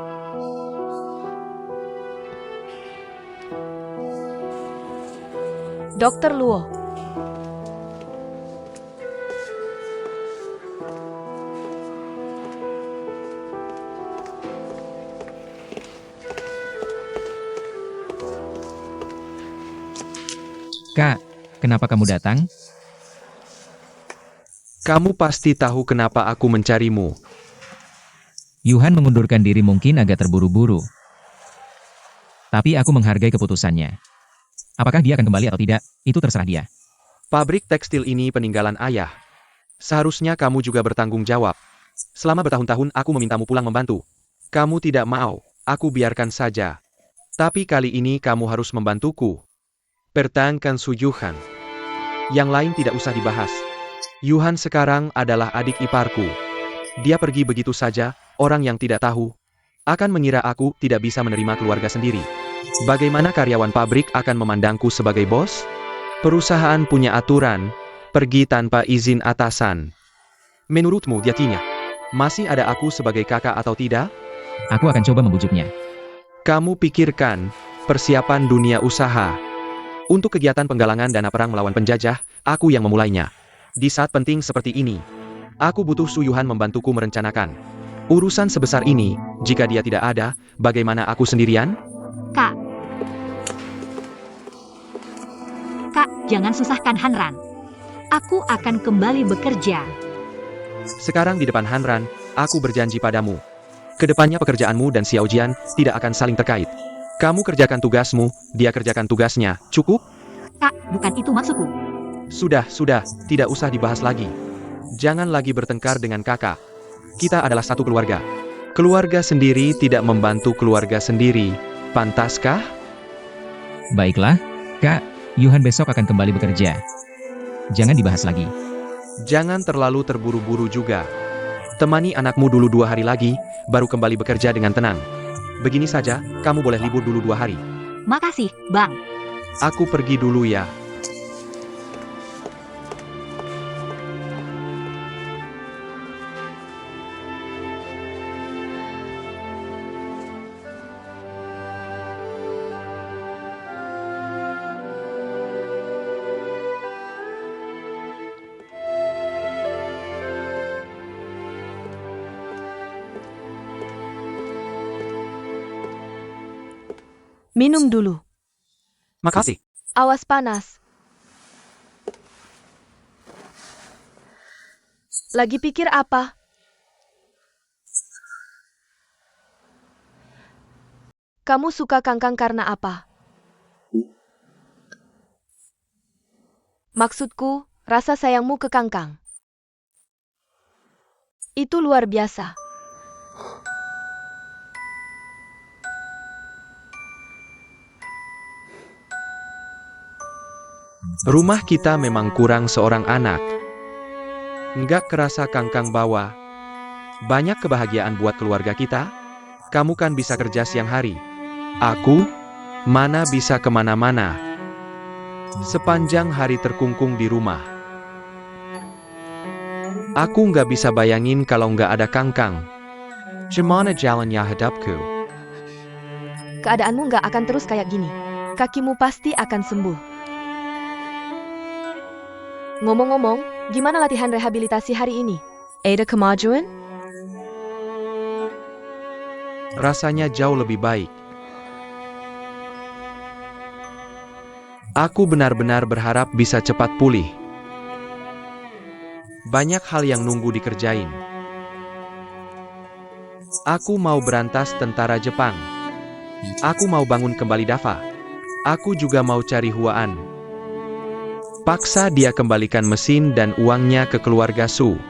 Speaker 1: Dokter Luo.
Speaker 4: Kak, kenapa kamu datang?
Speaker 5: Kamu pasti tahu kenapa aku mencarimu.
Speaker 4: Yuhan mengundurkan diri mungkin agak terburu-buru. Tapi aku menghargai keputusannya. Apakah dia akan kembali atau tidak, itu terserah dia.
Speaker 5: Pabrik tekstil ini peninggalan ayah. Seharusnya kamu juga bertanggung jawab. Selama bertahun-tahun aku memintamu pulang membantu. Kamu tidak mau, aku biarkan saja. Tapi kali ini kamu harus membantuku. Pertahankan Su Yuhan. Yang lain tidak usah dibahas. Yuhan sekarang adalah adik iparku. Dia pergi begitu saja, orang yang tidak tahu akan mengira aku tidak bisa menerima keluarga sendiri. Bagaimana karyawan pabrik akan memandangku sebagai bos? Perusahaan punya aturan, pergi tanpa izin atasan. Menurutmu jadinya, masih ada aku sebagai kakak atau tidak?
Speaker 4: Aku akan coba membujuknya.
Speaker 5: Kamu pikirkan, persiapan dunia usaha. Untuk kegiatan penggalangan dana perang melawan penjajah, aku yang memulainya. Di saat penting seperti ini, aku butuh Su Yuhan membantuku merencanakan urusan sebesar ini. Jika dia tidak ada, bagaimana aku sendirian?
Speaker 2: Kak, jangan susahkan Hanran. Aku akan kembali bekerja.
Speaker 5: Sekarang di depan Hanran, aku berjanji padamu. Kedepannya pekerjaanmu dan Xiao Jian tidak akan saling terkait. Kamu kerjakan tugasmu, dia kerjakan tugasnya. Cukup?
Speaker 2: Kak, bukan itu maksudku.
Speaker 5: Sudah, tidak usah dibahas lagi. Jangan lagi bertengkar dengan kakak. Kita adalah satu keluarga. Keluarga sendiri tidak membantu keluarga sendiri. Pantaskah?
Speaker 4: Baiklah, Kak, Yuhan besok akan kembali bekerja. Jangan dibahas lagi.
Speaker 5: Jangan terlalu terburu-buru juga. Temani anakmu dulu 2 hari lagi, baru kembali bekerja dengan tenang. Begini saja, kamu boleh libur dulu 2 hari.
Speaker 2: Makasih, Bang.
Speaker 5: Aku pergi dulu ya.
Speaker 1: Minum dulu.
Speaker 5: Makasih.
Speaker 1: Awas panas. Lagi pikir apa? Kamu suka Kangkang karena apa? Maksudku, rasa sayangmu ke Kangkang. Itu luar biasa.
Speaker 5: Rumah kita memang kurang seorang anak. Nggak kerasa Kangkang bawa banyak kebahagiaan buat keluarga kita? Kamu kan bisa kerja siang hari. Aku, mana bisa kemana-mana. Sepanjang hari terkungkung di rumah. Aku nggak bisa bayangin kalau nggak ada Kangkang. Gimana jalannya hidupku?
Speaker 1: Keadaanmu nggak akan terus kayak gini. Kakimu pasti akan sembuh. Ngomong-ngomong, gimana latihan rehabilitasi hari ini? Ada kemajuan?
Speaker 5: Rasanya jauh lebih baik. Aku benar-benar berharap bisa cepat pulih. Banyak hal yang nunggu dikerjain. Aku mau berantas tentara Jepang. Aku mau bangun kembali Dava. Aku juga mau cari Huaan. Paksa dia kembalikan mesin dan uangnya ke keluarga Su.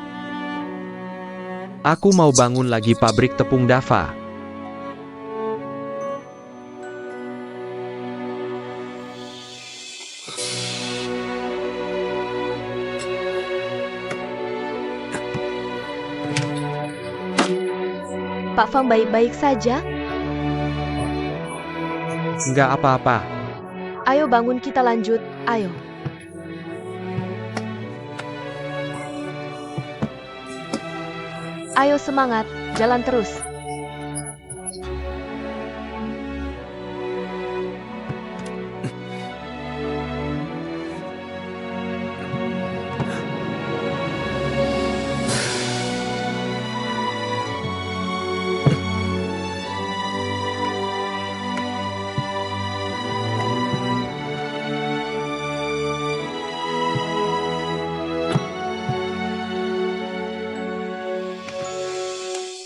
Speaker 5: Aku mau bangun lagi pabrik tepung Dava.
Speaker 1: Pak Fang baik-baik saja?
Speaker 5: Nggak apa-apa.
Speaker 1: Ayo bangun kita lanjut, ayo. Ayo semangat, jalan terus.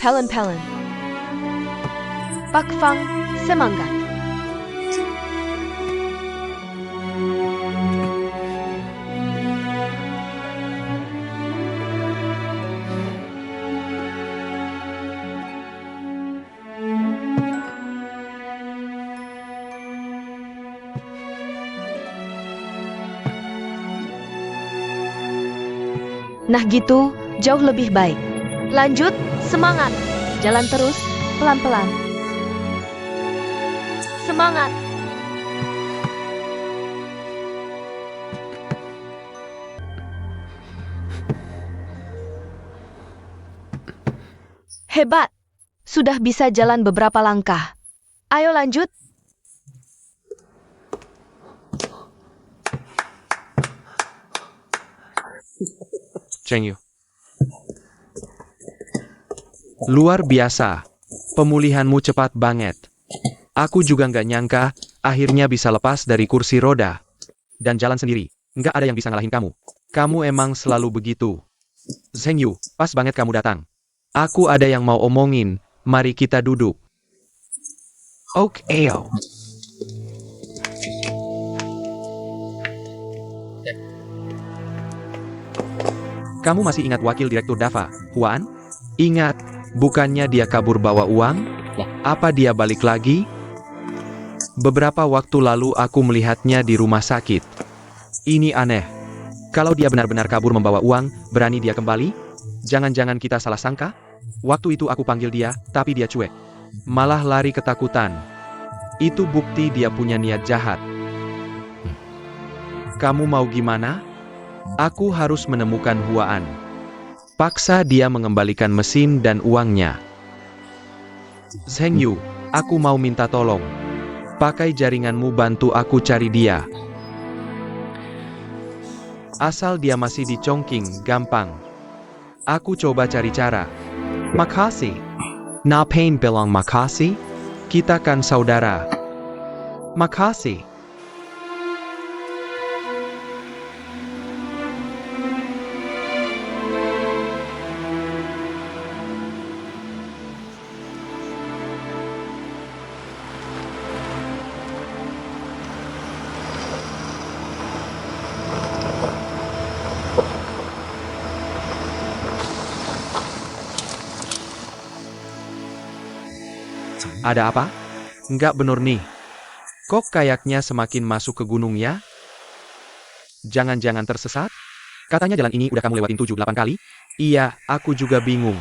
Speaker 1: Pelen-pelen. Pak Fang, semangat. Nah gitu, jauh lebih baik. Lanjut, semangat. Jalan terus, pelan-pelan. Semangat. Hebat. Sudah bisa jalan beberapa langkah. Ayo lanjut.
Speaker 5: Cheng Yu. Luar biasa. Pemulihanmu cepat banget. Aku juga nggak nyangka, akhirnya bisa lepas dari kursi roda. Dan jalan sendiri. Nggak ada yang bisa ngalahin kamu. Kamu emang selalu begitu. Zheng Yu, pas banget kamu datang. Aku ada yang mau omongin, mari kita duduk. Oke, ayo. Kamu masih ingat wakil direktur Dava, Huan? Ingat, bukannya dia kabur bawa uang? Apa dia balik lagi? Beberapa waktu lalu aku melihatnya di rumah sakit. Ini aneh. Kalau dia benar-benar kabur membawa uang, berani dia kembali? Jangan-jangan kita salah sangka? Waktu itu aku panggil dia, tapi dia cuek. Malah lari ketakutan. Itu bukti dia punya niat jahat. Kamu mau gimana? Aku harus menemukan Huaan. Paksa dia mengembalikan mesin dan uangnya. Zheng Yu, aku mau minta tolong. Pakai jaringanmu bantu aku cari dia. Asal dia masih di Chongqing, gampang. Aku coba cari cara. Makasih. Ngapain bilang makasih? Kita kan saudara. Makasih. Ada apa? Nggak bener nih. Kok kayaknya semakin masuk ke gunung ya? Jangan-jangan tersesat? Katanya jalan ini udah kamu lewatin 7-8 kali? Iya, aku juga bingung.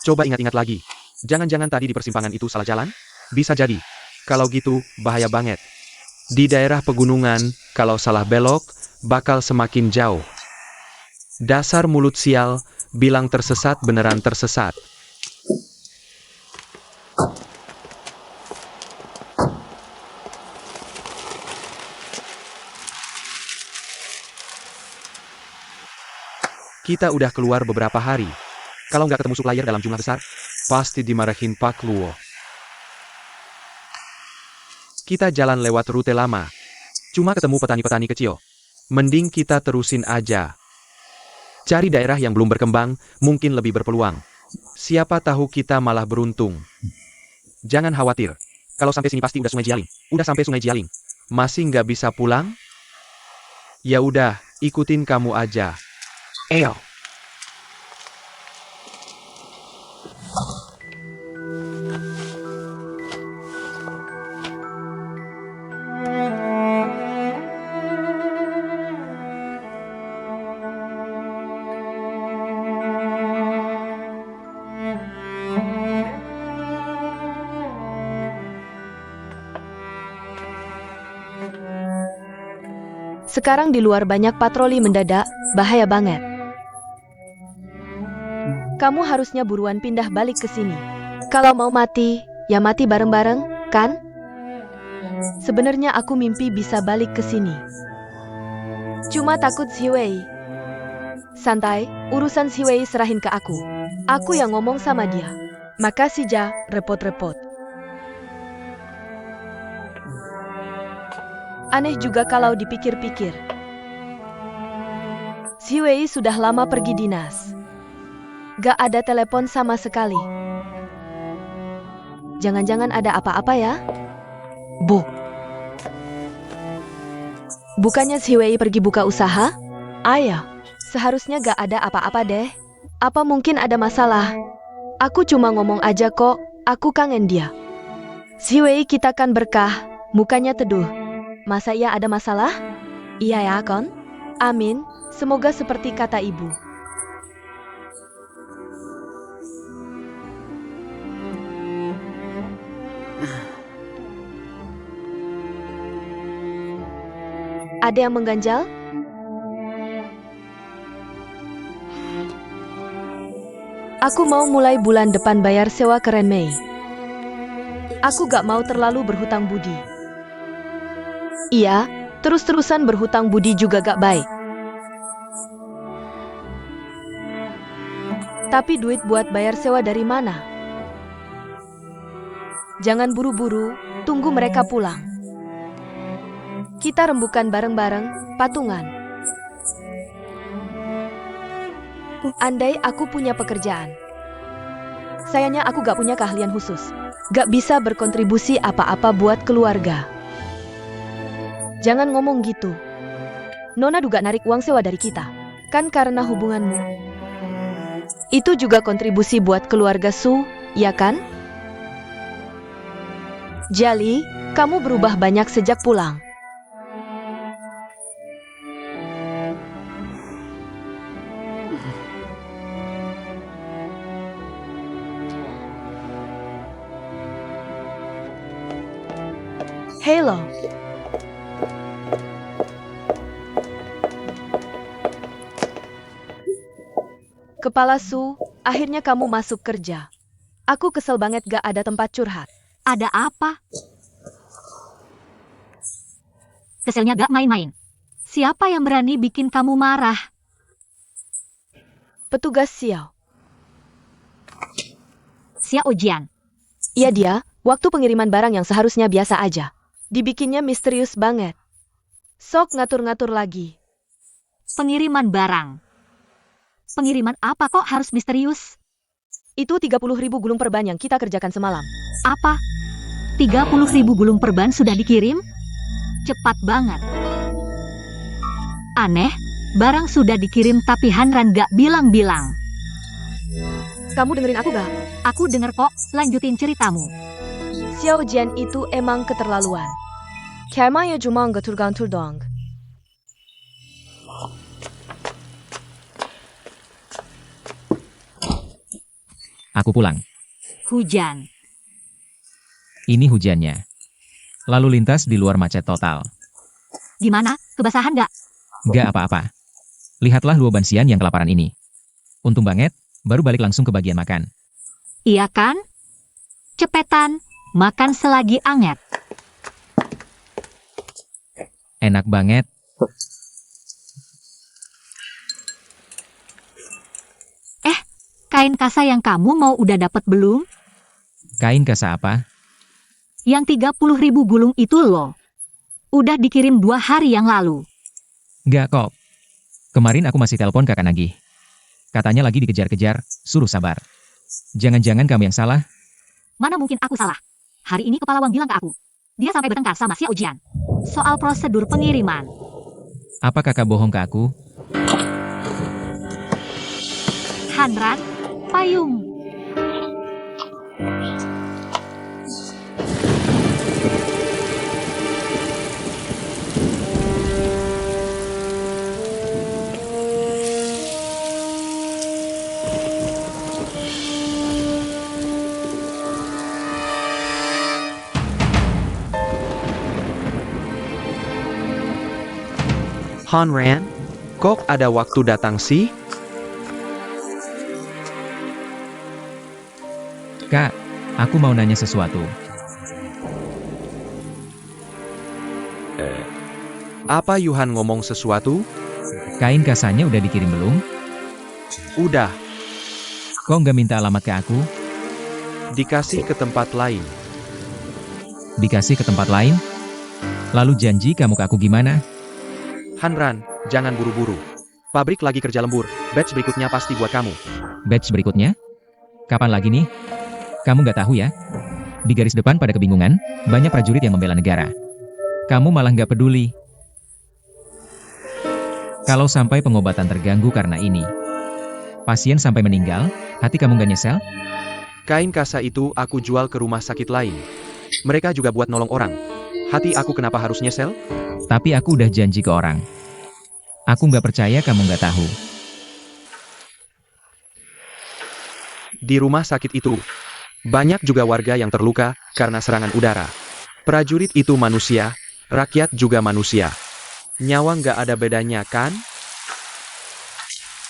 Speaker 5: Coba ingat-ingat lagi. Jangan-jangan tadi di persimpangan itu salah jalan? Bisa jadi. Kalau gitu, bahaya banget. Di daerah pegunungan, kalau salah belok, bakal semakin jauh. Dasar mulut sial, bilang tersesat beneran tersesat. Kita udah keluar beberapa hari. Kalau nggak ketemu supplier dalam jumlah besar, pasti dimarahin Pak Luo. Kita jalan lewat rute lama. Cuma ketemu petani-petani kecil. Mending kita terusin aja. Cari daerah yang belum berkembang, mungkin lebih berpeluang. Siapa tahu kita malah beruntung. Jangan khawatir. Kalau sampai sini pasti udah Sungai Jialing. Udah sampai Sungai Jialing. Masih nggak bisa pulang? Ya udah, ikutin kamu aja. Eyo.
Speaker 1: Sekarang di luar banyak patroli mendadak, bahaya banget. Kamu harusnya buruan pindah balik ke sini. Kalau mau mati, ya mati bareng-bareng, kan? Sebenarnya aku mimpi bisa balik ke sini. Cuma takut Xiwei. Santai, urusan Xiwei serahin ke aku. Aku yang ngomong sama dia. Makasih Ja, repot-repot. Aneh juga kalau dipikir-pikir. Xiwei sudah lama pergi dinas. Gak ada telepon sama sekali. Jangan-jangan ada apa-apa ya? Bu. Bukannya Xiwei pergi buka usaha? Ayah, seharusnya gak ada apa-apa deh. Apa mungkin ada masalah? Aku cuma ngomong aja kok, aku kangen dia. Xiwei kita kan berkah, mukanya teduh. Masa ia ada masalah? Iya ya, Kon? Amin, semoga seperti kata ibu. Ada yang mengganjal? Aku mau mulai bulan depan bayar sewa ke Renmei. Aku gak mau terlalu berhutang budi. Iya, terus-terusan berhutang budi juga gak baik. Tapi duit buat bayar sewa dari mana? Jangan buru-buru, tunggu mereka pulang. Kita rembukan bareng-bareng, patungan. Andai aku punya pekerjaan. Sayangnya aku gak punya keahlian khusus. Gak bisa berkontribusi apa-apa buat keluarga. Jangan ngomong gitu. Nona juga narik uang sewa dari kita. Kan karena hubunganmu. Itu juga kontribusi buat keluarga Su, ya kan? Jali, kamu berubah banyak sejak pulang. Halo. Kepala Su, akhirnya kamu masuk kerja. Aku kesel banget gak ada tempat curhat.
Speaker 2: Ada apa? Keselnya gak main-main. Siapa yang berani bikin kamu marah?
Speaker 1: Petugas Xiao.
Speaker 2: Xiao Jian.
Speaker 1: Iya dia, waktu pengiriman barang yang seharusnya biasa aja. Dibikinnya misterius banget. Sok ngatur-ngatur lagi.
Speaker 2: Pengiriman barang. Pengiriman apa kok harus misterius?
Speaker 1: Itu 30.000 gulung perban yang kita kerjakan semalam.
Speaker 2: Apa? 30.000 gulung perban sudah dikirim? Cepat banget. Aneh, barang sudah dikirim tapi Hanran gak bilang-bilang.
Speaker 1: Kamu dengerin aku gak?
Speaker 2: Aku denger kok, lanjutin ceritamu.
Speaker 1: Xiao Jian itu emang keterlaluan. Kermanya cuma ngatur-ngatur doang.
Speaker 4: Aku pulang.
Speaker 2: Hujan.
Speaker 4: Ini hujannya. Lalu lintas di luar macet total.
Speaker 2: Gimana? Kebasahan nggak?
Speaker 4: Gak apa-apa. Lihatlah luoban Xian yang kelaparan ini. Untung banget, baru balik langsung ke bagian makan.
Speaker 2: Iya kan? Cepetan, makan selagi anget.
Speaker 4: Enak banget.
Speaker 2: Kain kasa yang kamu mau udah dapet belum?
Speaker 4: Kain kasa apa?
Speaker 2: Yang 30.000 gulung itu loh. Udah dikirim 2 hari yang lalu.
Speaker 4: Gak kok. Kemarin aku masih telepon kakak Nagih. Katanya lagi dikejar-kejar, suruh sabar. Jangan-jangan kamu yang salah?
Speaker 2: Mana mungkin aku salah? Hari ini kepala Wang bilang ke aku. Dia sampai bertengkar sama Xiao Jian. Soal prosedur pengiriman.
Speaker 4: Apa kakak bohong ke aku?
Speaker 2: Hanran, payung.
Speaker 5: Hanran, kok ada waktu datang sih?
Speaker 4: Kak, aku mau nanya sesuatu.
Speaker 5: Apa Yuhan ngomong sesuatu?
Speaker 4: Kain kasanya udah dikirim belum?
Speaker 5: Udah,
Speaker 4: Kok nggak minta alamat ke aku?
Speaker 5: dikasih ke tempat lain.
Speaker 4: Dikasih ke tempat lain? Lalu janji kamu ke aku gimana?
Speaker 5: Hanran, jangan buru-buru. Pabrik lagi kerja lembur, batch berikutnya pasti buat kamu.
Speaker 4: Batch berikutnya? Kapan lagi nih? Kamu nggak tahu ya? Di garis depan pada kebingungan, banyak prajurit yang membela negara. Kamu malah nggak peduli. Kalau sampai pengobatan terganggu karena ini, pasien sampai meninggal, hati kamu nggak nyesel?
Speaker 5: Kain kasa itu aku jual ke rumah sakit lain. Mereka juga buat nolong orang. Hati aku kenapa harus nyesel?
Speaker 4: Tapi aku udah janji ke orang. Aku nggak percaya kamu nggak tahu.
Speaker 5: Di rumah sakit itu, banyak juga warga yang terluka karena serangan udara. Prajurit itu manusia, rakyat juga manusia. Nyawa nggak ada bedanya kan?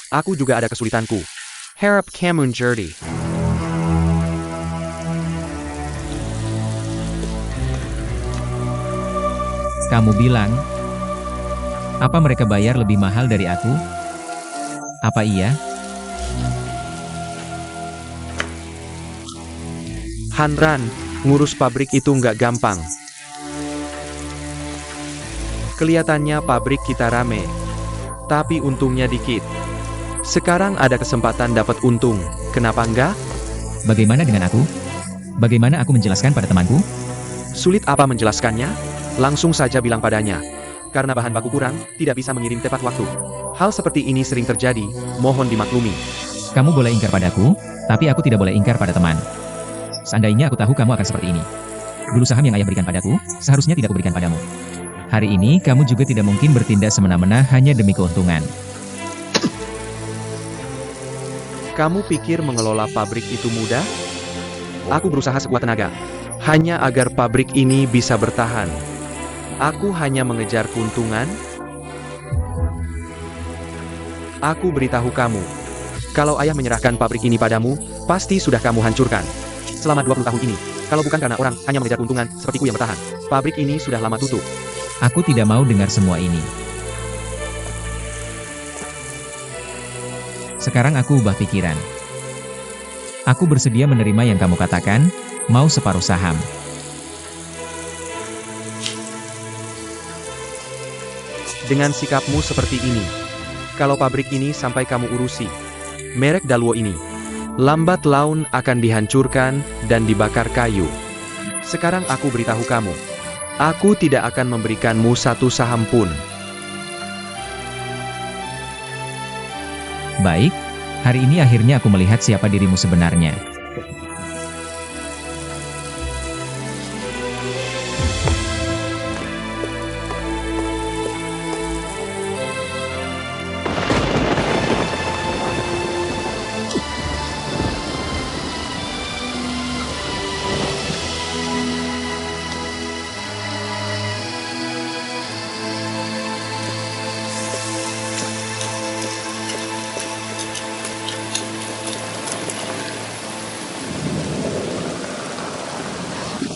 Speaker 5: Aku juga ada kesulitanku. Harap kamu mengerti.
Speaker 4: Kamu bilang, apa mereka bayar lebih mahal dari aku? Apa iya?
Speaker 5: Hanran, ngurus pabrik itu nggak gampang. Kelihatannya pabrik kita rame, tapi untungnya dikit. Sekarang ada kesempatan dapat untung, kenapa enggak?
Speaker 4: Bagaimana dengan aku? Bagaimana aku menjelaskan pada temanku?
Speaker 5: Sulit apa menjelaskannya? Langsung saja bilang padanya. Karena bahan baku kurang, tidak bisa mengirim tepat waktu. Hal seperti ini sering terjadi, mohon dimaklumi.
Speaker 4: Kamu boleh ingkar padaku, tapi aku tidak boleh ingkar pada teman. Seandainya aku tahu kamu akan seperti ini. Dulu saham yang ayah berikan padaku, seharusnya tidak kuberikan padamu. Hari ini kamu juga tidak mungkin bertindak semena-mena hanya demi keuntungan.
Speaker 5: Kamu pikir mengelola pabrik itu mudah? Aku berusaha sekuat tenaga, hanya agar pabrik ini bisa bertahan. Aku hanya mengejar keuntungan. Aku beritahu kamu, kalau ayah menyerahkan pabrik ini padamu, pasti sudah kamu hancurkan. Selama 20 tahun ini, kalau bukan karena orang hanya mengejar keuntungan sepertiku yang bertahan, pabrik ini sudah lama tutup.
Speaker 4: Aku tidak mau dengar semua ini. Sekarang aku ubah pikiran. Aku bersedia menerima yang kamu katakan, mau separuh saham.
Speaker 5: Dengan sikapmu seperti ini, kalau pabrik ini sampai kamu urusi, merek Daluo ini, lambat laun akan dihancurkan dan dibakar kayu. Sekarang aku beritahu kamu, aku tidak akan memberikanmu satu saham pun.
Speaker 4: Baik, Hari ini akhirnya aku melihat siapa dirimu sebenarnya.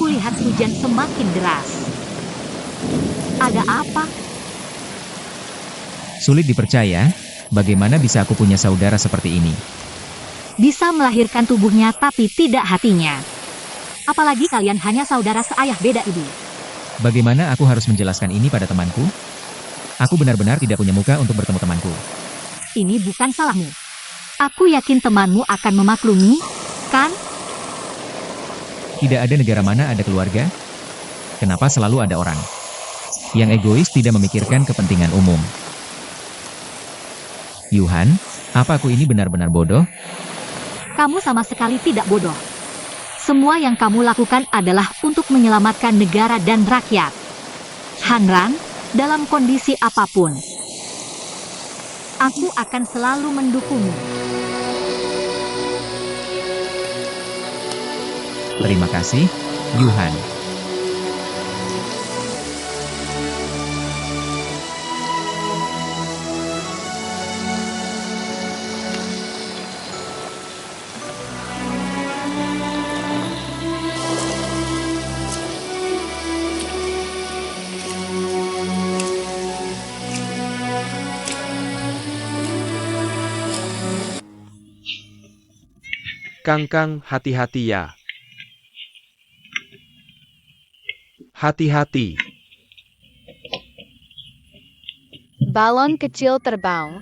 Speaker 2: Kulihat hujan semakin deras. Ada apa?
Speaker 4: Sulit dipercaya, bagaimana bisa aku punya saudara seperti ini?
Speaker 2: Bisa melahirkan tubuhnya tapi tidak hatinya. Apalagi kalian hanya saudara seayah beda ibu.
Speaker 4: Bagaimana aku harus menjelaskan ini pada temanku? Aku benar-benar tidak punya muka untuk bertemu temanku.
Speaker 2: Ini bukan salahmu. Aku yakin temanmu akan memaklumi, kan?
Speaker 4: Tidak ada negara mana ada keluarga? Kenapa selalu ada orang yang egois tidak memikirkan kepentingan umum? Yuhan, apa aku ini benar-benar bodoh?
Speaker 2: Kamu sama sekali tidak bodoh. Semua yang kamu lakukan adalah untuk menyelamatkan negara dan rakyat. Hanran, dalam kondisi apapun, aku akan selalu mendukungmu.
Speaker 4: Terima kasih, Yuhan.
Speaker 5: Kangkang, hati-hati ya. Hati-hati.
Speaker 3: Balon kecil terbang.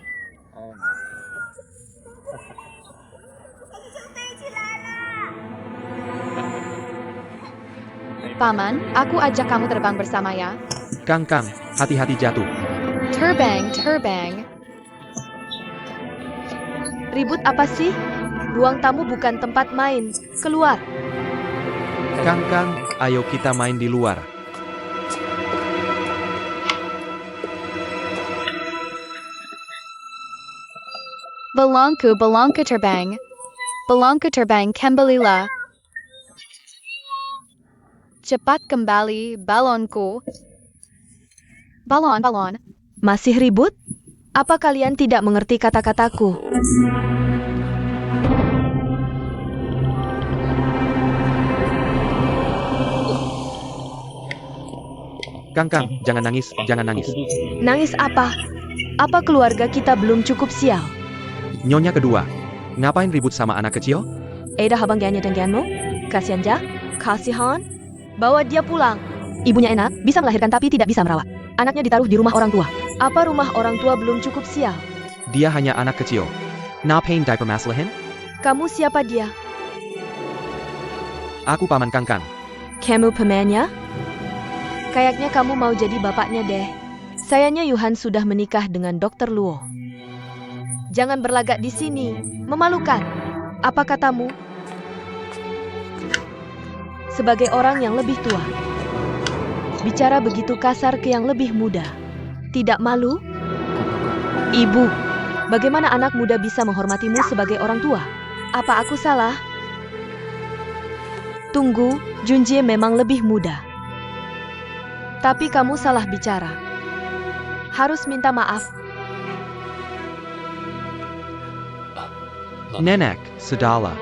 Speaker 3: Paman, aku ajak kamu terbang bersama ya.
Speaker 5: Kangkang, hati-hati jatuh.
Speaker 3: Terbang, terbang.
Speaker 1: Ribut apa sih? Ruang tamu bukan tempat main. Keluar.
Speaker 5: Kangkang, ayo kita main di luar.
Speaker 3: Balonku terbang. Balonku terbang, kembalilah. Cepat kembali, balonku. Balon.
Speaker 1: Masih ribut? Apa kalian tidak mengerti kata-kataku?
Speaker 5: Kangkang, jangan nangis, jangan nangis.
Speaker 1: Nangis apa? Apa keluarga kita belum cukup sial?
Speaker 5: Nyonya kedua, ngapain ribut sama anak kecil?
Speaker 1: Eda habang dengkianmu? Kasihan ja? Kasihan? Bawa dia pulang. Ibunya enak, bisa melahirkan tapi tidak bisa merawat. Anaknya ditaruh di rumah orang tua. Apa rumah orang tua belum cukup sial?
Speaker 5: Dia hanya anak kecil. Ngapain diaper masalahin?
Speaker 1: Kamu siapa dia?
Speaker 5: Aku paman Kangkang.
Speaker 1: Kamu pemainnya? Kayaknya kamu mau jadi bapaknya deh. Sayangnya Yuhan sudah menikah dengan Dr. Luo. Jangan berlagak di sini. Memalukan. Apa katamu? Sebagai orang yang lebih tua. Bicara begitu kasar ke yang lebih muda. Tidak malu? Ibu, bagaimana anak muda bisa menghormatimu sebagai orang tua? Apa aku salah? Tunggu, Junjie memang lebih muda. Tapi kamu salah bicara. Harus minta maaf.
Speaker 5: Nenek, Sedala.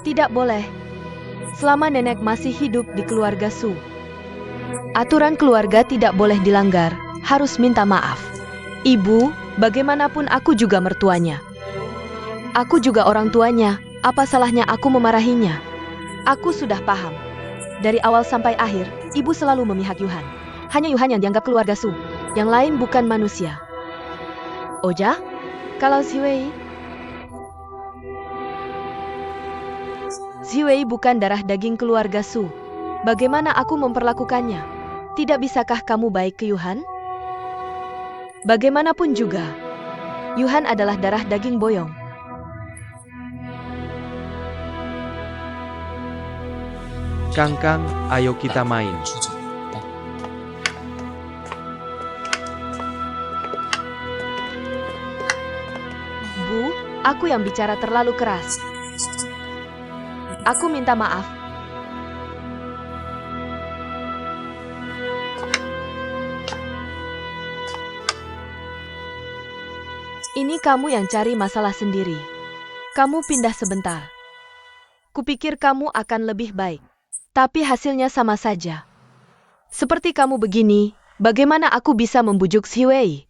Speaker 1: Tidak boleh. Selama nenek masih hidup di keluarga Su. Aturan keluarga tidak boleh dilanggar. Harus minta maaf. Ibu, bagaimanapun aku juga mertuanya. Aku juga orang tuanya. Apa salahnya aku memarahinya? Aku sudah paham. Dari awal sampai akhir, ibu selalu memihak Yuhan. Hanya Yuhan yang dianggap keluarga Su. Yang lain bukan manusia. Oja? Kalau Ziwei? Ziwei bukan darah daging keluarga Su. Bagaimana aku memperlakukannya? Tidak bisakah kamu baik ke Yuhan? Bagaimanapun juga, Yuhan adalah darah daging Boyong.
Speaker 5: Kangkang, ayo kita main.
Speaker 1: Bu, aku yang bicara terlalu keras. Aku minta maaf. Ini kamu yang cari masalah sendiri. Kamu pindah sebentar. Kupikir kamu akan lebih baik. Tapi hasilnya sama saja. Seperti kamu begini, bagaimana aku bisa membujuk Xi Wei?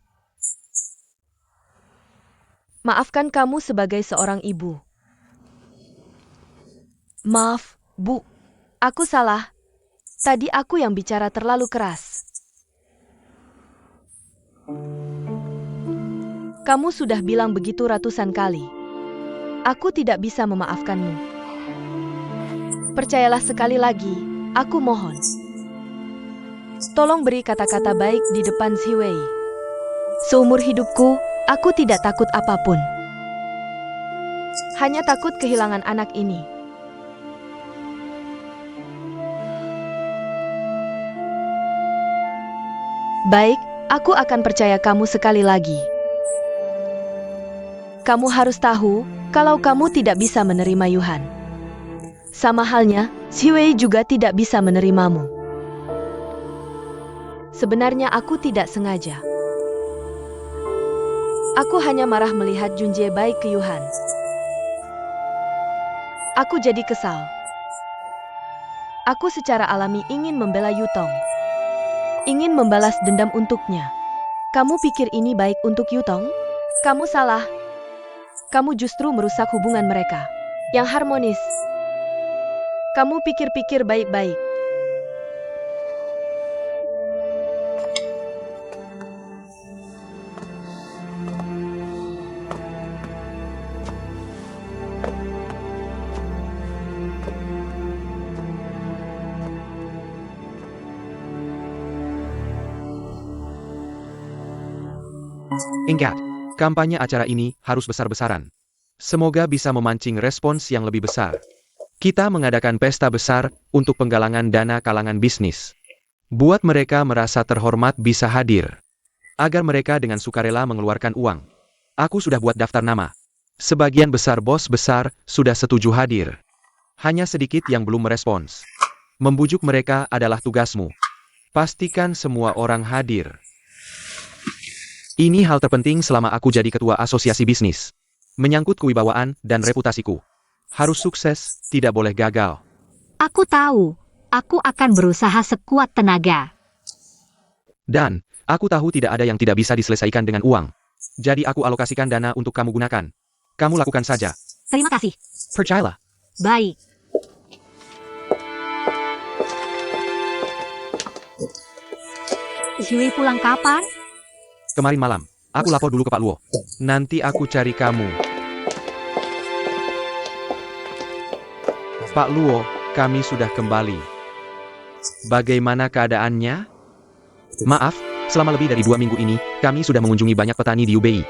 Speaker 1: Maafkan kamu sebagai seorang ibu. Maaf, Bu. Aku salah. Tadi aku yang bicara terlalu keras. Kamu sudah bilang begitu ratusan kali. Aku tidak bisa memaafkanmu. Percayalah sekali lagi, aku mohon. Tolong beri kata-kata baik di depan Xi Wei. Seumur hidupku, aku tidak takut apapun. Hanya takut kehilangan anak ini. Baik, aku akan percaya kamu sekali lagi. Kamu harus tahu, kalau kamu tidak bisa menerima Yuhan. Sama halnya, Xi Wei juga tidak bisa menerimamu. Sebenarnya aku tidak sengaja. Aku hanya marah melihat Junjie baik ke Yuhan. Aku jadi kesal. Aku secara alami ingin membela Yutong. Ingin membalas dendam untuknya. Kamu pikir ini baik untuk Yutong? Kamu salah. Kamu justru merusak hubungan mereka yang harmonis. Kamu pikir-pikir baik-baik.
Speaker 5: Ingat, kampanye acara ini harus besar-besaran. Semoga bisa memancing respons yang lebih besar. Kita mengadakan pesta besar untuk penggalangan dana kalangan bisnis. Buat mereka merasa terhormat bisa hadir. Agar mereka dengan sukarela mengeluarkan uang. Aku sudah buat daftar nama. Sebagian besar bos besar sudah setuju hadir. Hanya sedikit yang belum merespons. Membujuk mereka adalah tugasmu. Pastikan semua orang hadir. Ini hal terpenting selama aku jadi ketua asosiasi bisnis. Menyangkut kewibawaan dan reputasiku. Harus sukses, tidak boleh gagal.
Speaker 2: Aku tahu. Aku akan berusaha sekuat tenaga.
Speaker 5: Dan, aku tahu tidak ada yang tidak bisa diselesaikan dengan uang. Jadi aku alokasikan dana untuk kamu gunakan. Kamu lakukan saja.
Speaker 2: Terima kasih.
Speaker 5: Percayalah.
Speaker 2: Baik. Xi Wei pulang kapan?
Speaker 5: Kemarin malam, aku lapor dulu ke Pak Luo. Nanti aku cari kamu. Pak Luo, kami sudah kembali. Bagaimana keadaannya? Maaf, selama lebih dari 2 minggu ini, kami sudah mengunjungi banyak petani di UBI.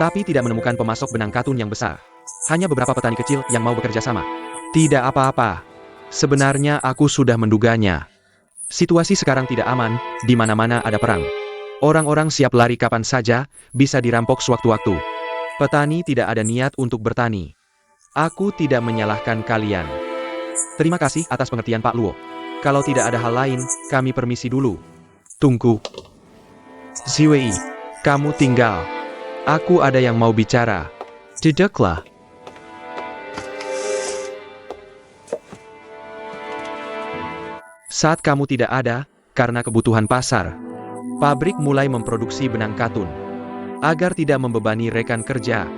Speaker 5: Tapi tidak menemukan pemasok benang katun yang besar. Hanya beberapa petani kecil yang mau bekerja sama. Tidak apa-apa. Sebenarnya aku sudah menduganya. Situasi sekarang tidak aman, di mana-mana ada perang. Orang-orang siap lari kapan saja, bisa dirampok sewaktu-waktu. Petani tidak ada niat untuk bertani. Aku tidak menyalahkan kalian. Terima kasih atas pengertian Pak Luo. Kalau tidak ada hal lain, kami permisi dulu. Tunggu. Xi Wei, kamu tinggal. Aku ada yang mau bicara. Jedaklah. Saat kamu tidak ada, karena kebutuhan pasar, pabrik mulai memproduksi benang katun. Agar tidak membebani rekan kerja,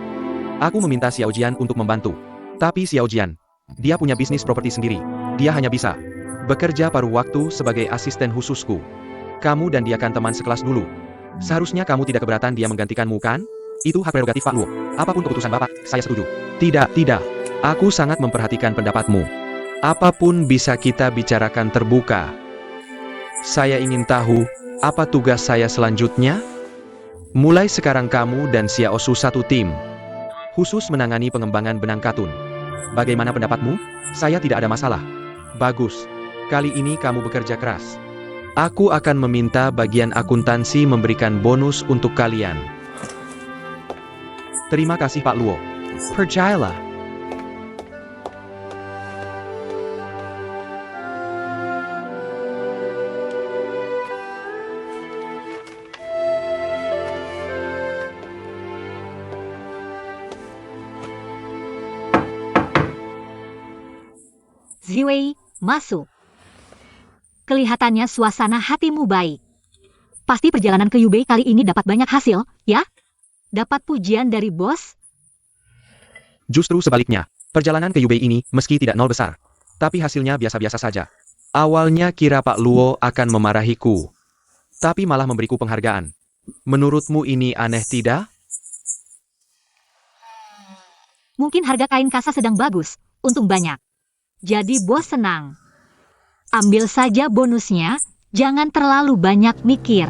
Speaker 5: aku meminta Xiao Jian untuk membantu. Tapi Xiao Jian, dia punya bisnis properti sendiri. Dia hanya bisa bekerja paruh waktu sebagai asisten khususku. Kamu dan dia kan teman sekelas dulu. Seharusnya kamu tidak keberatan dia menggantikanmu kan? Itu hak prerogatif Pak Luo. Apapun keputusan Bapak, saya setuju. Tidak. Aku sangat memperhatikan pendapatmu. Apapun bisa kita bicarakan terbuka. Saya ingin tahu, apa tugas saya selanjutnya? Mulai sekarang kamu dan Xiao Su satu tim. Khusus menangani pengembangan benang katun. Bagaimana pendapatmu? Saya tidak ada masalah. Bagus. Kali ini kamu bekerja keras. Aku akan meminta bagian akuntansi memberikan bonus untuk kalian. Terima kasih Pak Luo. Percayalah.
Speaker 2: Ziwei, masuk. Kelihatannya suasana hatimu baik. Pasti perjalanan ke Yubei kali ini dapat banyak hasil, ya? Dapat pujian dari bos?
Speaker 5: Justru sebaliknya, perjalanan ke Yubei ini meski tidak nol besar, tapi hasilnya biasa-biasa saja. Awalnya kira Pak Luo akan memarahiku, tapi malah memberiku penghargaan. Menurutmu ini aneh tidak?
Speaker 2: Mungkin harga kain kasa sedang bagus, untung banyak. Jadi bos senang. Ambil saja bonusnya, jangan terlalu banyak mikir.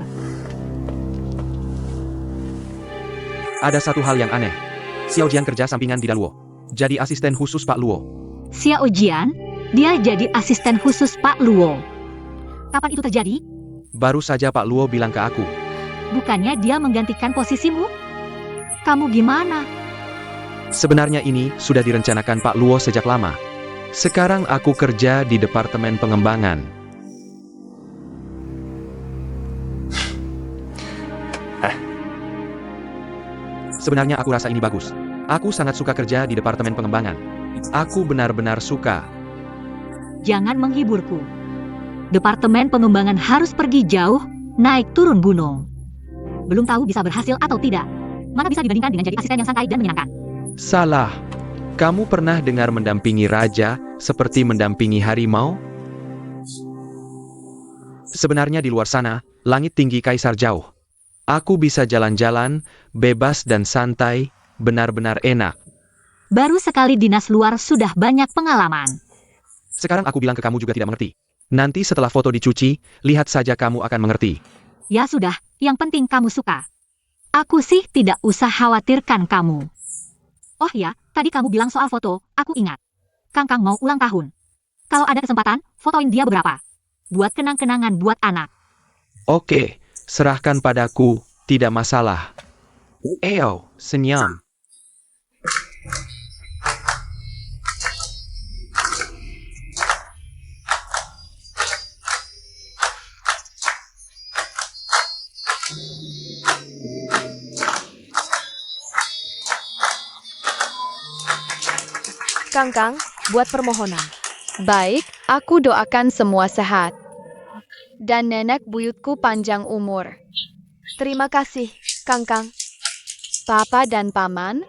Speaker 5: Ada satu hal yang aneh. Xiao Jian kerja sampingan di Daluo. Jadi asisten khusus Pak Luo.
Speaker 2: Xiao Jian, dia jadi asisten khusus Pak Luo. Kapan itu terjadi?
Speaker 5: Baru saja Pak Luo bilang ke aku.
Speaker 2: Bukannya dia menggantikan posisimu? Kamu gimana?
Speaker 5: Sebenarnya ini sudah direncanakan Pak Luo sejak lama. Sekarang aku kerja di Departemen Pengembangan. Sebenarnya aku rasa ini bagus. Aku sangat suka kerja di Departemen Pengembangan. Aku benar-benar suka.
Speaker 2: Jangan menghiburku. Departemen pengembangan harus pergi jauh, naik turun gunung. Belum tahu bisa berhasil atau tidak. Mana bisa dibandingkan dengan jadi asisten yang santai dan menyenangkan.
Speaker 5: Salah. Kamu pernah dengar mendampingi raja seperti mendampingi harimau? Sebenarnya di luar sana, langit tinggi kaisar jauh. Aku bisa jalan-jalan, bebas dan santai, benar-benar enak.
Speaker 2: Baru sekali dinas luar sudah banyak pengalaman.
Speaker 5: Sekarang aku bilang ke kamu juga tidak mengerti. Nanti setelah foto dicuci, lihat saja kamu akan mengerti.
Speaker 2: Ya sudah, yang penting kamu suka. Aku sih tidak usah khawatirkan kamu. Oh ya, tadi kamu bilang soal foto, aku ingat. Kangkang mau ulang tahun. Kalau ada kesempatan, fotoin dia beberapa. Buat kenang-kenangan buat anak.
Speaker 5: Oke, serahkan padaku, tidak masalah. Eyo, senyum.
Speaker 1: Kangkang, buat permohonan.
Speaker 3: Baik, aku doakan semua sehat. Dan nenek buyutku panjang umur.
Speaker 1: Terima kasih, Kangkang.
Speaker 3: Papa dan paman,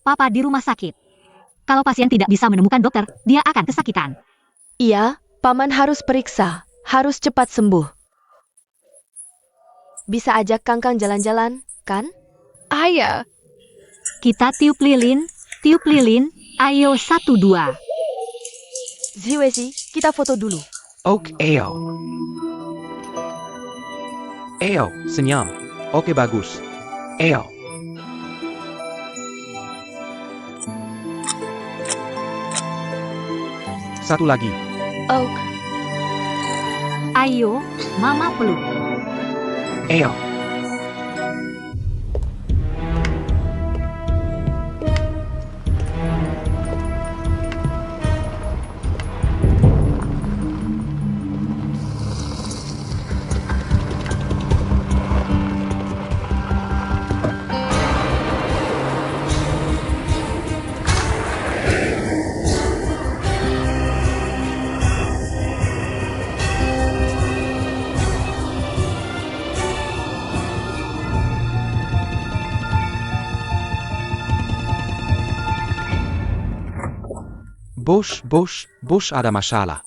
Speaker 2: Papa di rumah sakit. Kalau pasien tidak bisa menemukan dokter, dia akan kesakitan.
Speaker 1: Iya, Paman harus periksa. Harus cepat sembuh. Bisa ajak Kangkang jalan-jalan, kan?
Speaker 3: ayah,
Speaker 2: Kita tiup lilin, ayo 1-2.
Speaker 1: Ziwezi, kita foto dulu.
Speaker 5: Oke, Eyo. Eyo, senyum. Oke, bagus. Eyo. Satu lagi.
Speaker 1: Oak,
Speaker 2: Ayo, mama peluk.
Speaker 5: Eyo. Bush, ada masalah.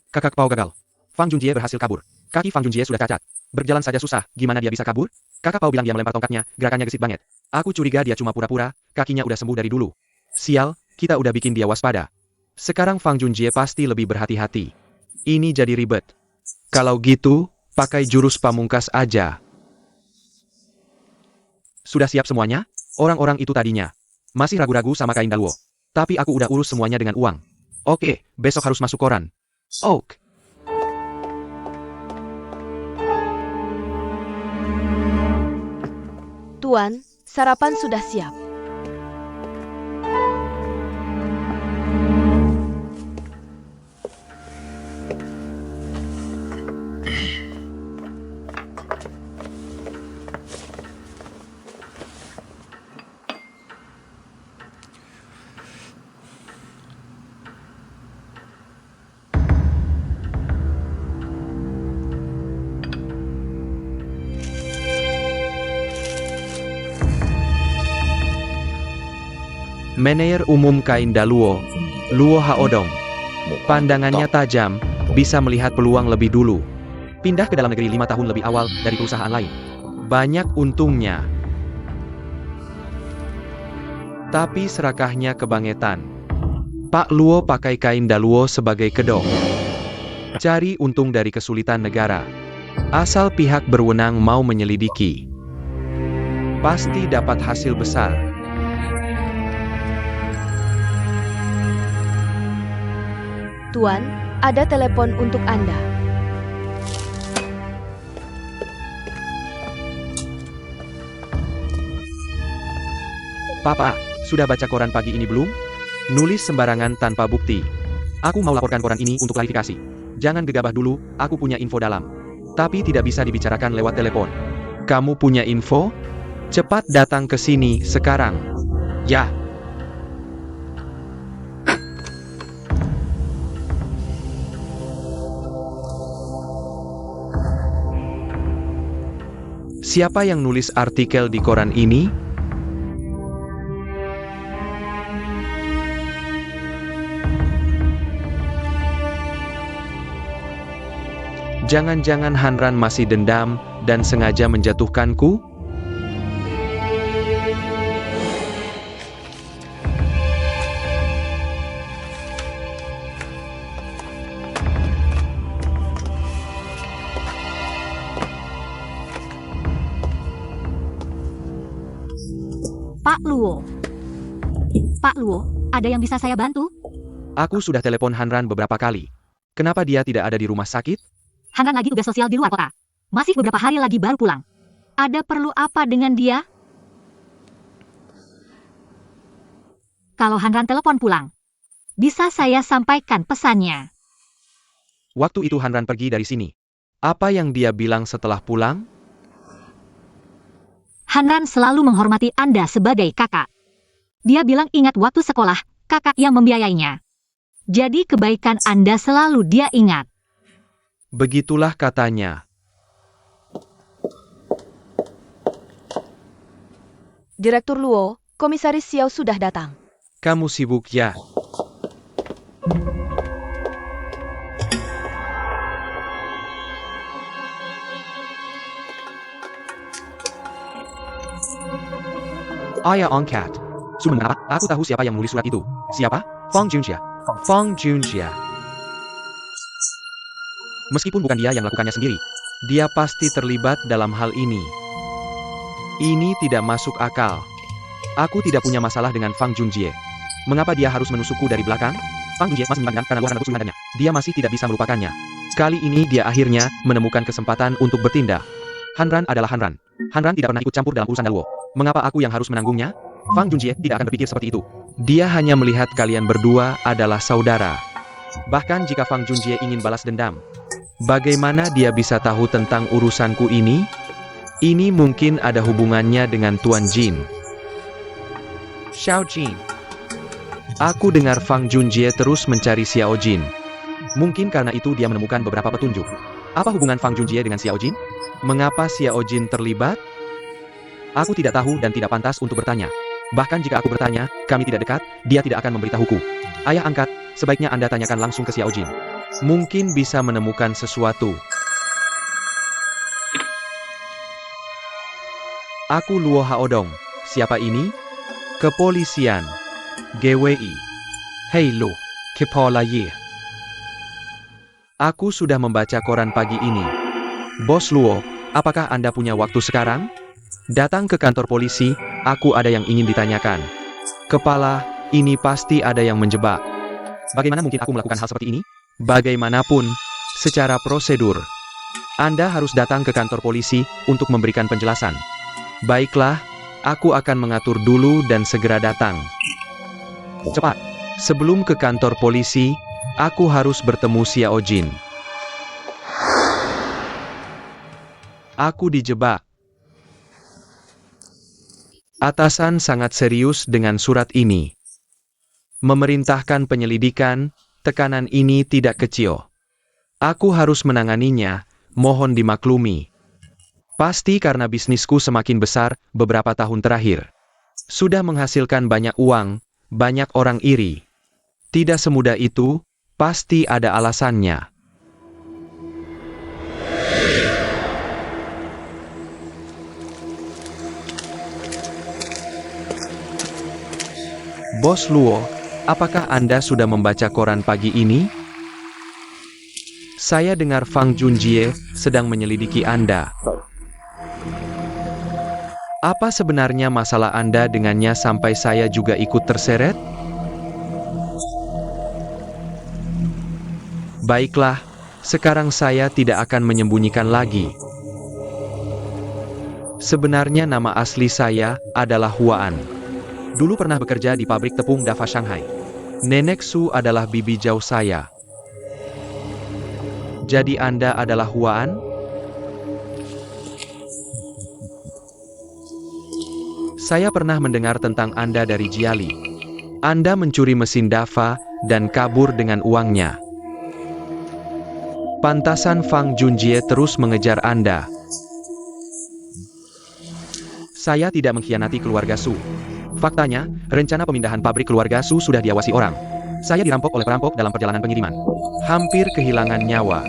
Speaker 5: Kakak Pao gagal. Fang Junjie berhasil kabur. Kaki Fang Junjie sudah cacat. Berjalan saja susah, gimana dia bisa kabur? Kakak Pao bilang dia melempar tongkatnya, gerakannya gesit banget. Aku curiga dia cuma pura-pura, kakinya udah sembuh dari dulu. Sial, kita udah bikin dia waspada. Sekarang Fang Junjie pasti lebih berhati-hati. Ini jadi ribet. Kalau gitu, pakai jurus pamungkas aja. Sudah siap semuanya? Orang-orang itu tadinya masih ragu-ragu sama kain Daluo. Tapi aku udah urus semuanya dengan uang. Oke, besok harus masuk koran. Oak.
Speaker 1: Tuan, sarapan sudah siap.
Speaker 5: Manajer umum kain Daluo, Luo Haodong. Pandangannya tajam, bisa melihat peluang lebih dulu. Pindah ke dalam negeri 5 tahun lebih awal dari perusahaan lain. Banyak untungnya. Tapi serakahnya kebangetan. Pak Luo pakai kain Daluo sebagai kedok. Cari untung dari kesulitan negara. Asal pihak berwenang mau menyelidiki, pasti dapat hasil besar.
Speaker 1: Tuan, ada telepon untuk Anda.
Speaker 5: Papa, sudah baca koran pagi ini belum? Nulis sembarangan tanpa bukti. Aku mau laporkan koran ini untuk klarifikasi. Jangan gegabah dulu, aku punya info dalam. Tapi tidak bisa dibicarakan lewat telepon. Kamu punya info? Cepat datang ke sini sekarang. Ya. Siapa yang nulis artikel di koran ini? Jangan-jangan Hanran masih dendam dan sengaja menjatuhkanku?
Speaker 2: Pak Luo. Pak Luo, ada yang bisa saya bantu?
Speaker 5: Aku sudah telepon Hanran beberapa kali. Kenapa dia tidak ada di rumah sakit?
Speaker 2: Hanran lagi tugas sosial di luar kota. Masih beberapa hari lagi baru pulang. Ada perlu apa dengan dia? Kalau Hanran telepon pulang, bisa saya sampaikan pesannya.
Speaker 5: Waktu itu Hanran pergi dari sini. Apa yang dia bilang setelah pulang?
Speaker 2: Hanran selalu menghormati Anda sebagai kakak. Dia bilang ingat waktu sekolah, kakak yang membiayainya. Jadi kebaikan Anda selalu dia ingat.
Speaker 5: Begitulah katanya.
Speaker 1: Direktur Luo, Komisaris Xiao sudah datang.
Speaker 5: Kamu sibuk ya? Ayah angkat. Sebenarnya, aku tahu siapa yang menulis surat itu. Siapa? Fang Junjia. Fang Junjia. Meskipun bukan dia yang melakukannya sendiri, dia pasti terlibat dalam hal ini. Ini tidak masuk akal. Aku tidak punya masalah dengan Fang Junjie. Mengapa dia harus menusukku dari belakang? Fang Junjie masih menyimpannya karena luar nebus dengannya. Dia masih tidak bisa melupakannya. Kali ini dia akhirnya menemukan kesempatan untuk bertindak. Hanran adalah Hanran. Hanran tidak pernah ikut campur dalam urusan Daluo. Mengapa aku yang harus menanggungnya? Fang Junjie tidak akan berpikir seperti itu. Dia hanya melihat kalian berdua adalah saudara. Bahkan jika Fang Junjie ingin balas dendam, bagaimana dia bisa tahu tentang urusanku ini? Ini mungkin ada hubungannya dengan Tuan Jin. Xiao Jin. Aku dengar Fang Junjie terus mencari Xiao Jin. Mungkin karena itu dia menemukan beberapa petunjuk. Apa hubungan Fang Junjie dengan Xiao Jin? Mengapa Xiao Jin terlibat? Aku tidak tahu dan tidak pantas untuk bertanya. Bahkan jika aku bertanya, kami tidak dekat, dia tidak akan memberitahuku. Ayah angkat, sebaiknya Anda tanyakan langsung ke Xiao Jin. Mungkin bisa menemukan sesuatu. Aku Luo Haodong. Siapa ini? Kepolisian. GWI. Hei Lu, Kepala Ye. Aku sudah membaca koran pagi ini. Bos Luo, apakah Anda punya waktu sekarang? Datang ke kantor polisi, aku ada yang ingin ditanyakan. Kepala, ini pasti ada yang menjebak. Bagaimana mungkin aku melakukan hal seperti ini? Bagaimanapun, secara prosedur, Anda harus datang ke kantor polisi untuk memberikan penjelasan. Baiklah, Aku akan mengatur dulu dan segera datang. Cepat. Sebelum ke kantor polisi, aku harus bertemu Xiao Jin. Aku dijebak. Atasan sangat serius dengan surat ini. Memerintahkan penyelidikan, tekanan ini tidak kecil. Aku harus menanganinya, mohon dimaklumi. Pasti karena bisnisku semakin besar beberapa tahun terakhir. Sudah menghasilkan banyak uang, banyak orang iri. Tidak semudah itu, pasti ada alasannya. Bos Luo, apakah Anda sudah membaca koran pagi ini? Saya dengar Fang Junjie sedang menyelidiki Anda. Apa sebenarnya masalah Anda dengannya sampai saya juga ikut terseret? Baiklah, sekarang saya tidak akan menyembunyikan lagi. Sebenarnya nama asli saya adalah Huan. Dulu pernah bekerja di pabrik tepung Dava Shanghai. Nenek Su adalah bibi jauh saya. Jadi Anda adalah Huan? Saya pernah mendengar tentang Anda dari Jiali. Anda mencuri mesin Dava dan kabur dengan uangnya. Pantasan Fang Junjie terus mengejar Anda. Saya tidak mengkhianati keluarga Su. Faktanya, rencana pemindahan pabrik keluarga Su sudah diawasi orang. Saya dirampok oleh perampok dalam perjalanan pengiriman. Hampir kehilangan nyawa.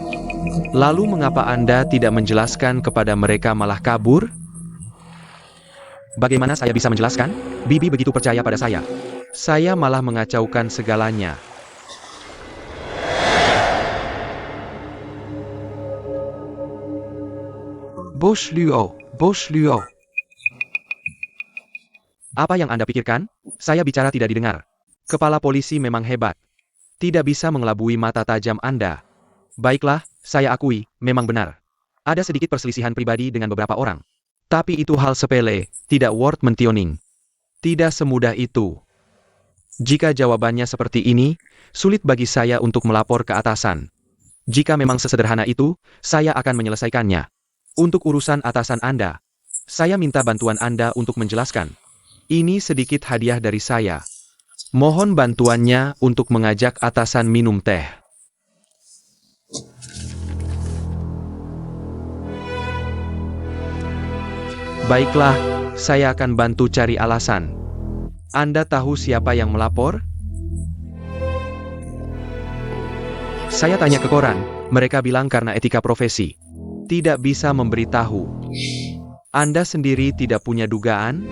Speaker 5: Lalu mengapa Anda tidak menjelaskan kepada mereka malah kabur? Bagaimana saya bisa menjelaskan? Bibi begitu percaya pada saya. Saya malah mengacaukan segalanya. Bos Luo. Apa yang Anda pikirkan? Saya bicara tidak didengar. Kepala polisi memang hebat. Tidak bisa mengelabui mata tajam Anda. Baiklah, saya akui, memang benar. Ada sedikit perselisihan pribadi dengan beberapa orang. Tapi itu hal sepele, tidak worth mentioning. Tidak semudah itu. Jika jawabannya seperti ini, sulit bagi saya untuk melapor ke atasan. Jika memang sesederhana itu, saya akan menyelesaikannya. Untuk urusan atasan Anda, saya minta bantuan Anda untuk menjelaskan. Ini sedikit hadiah dari saya. Mohon bantuannya untuk mengajak atasan minum teh. Baiklah, saya akan bantu cari alasan. Anda tahu siapa yang melapor? Saya tanya ke koran, mereka bilang karena etika profesi. Tidak bisa memberitahu. Anda sendiri tidak punya dugaan?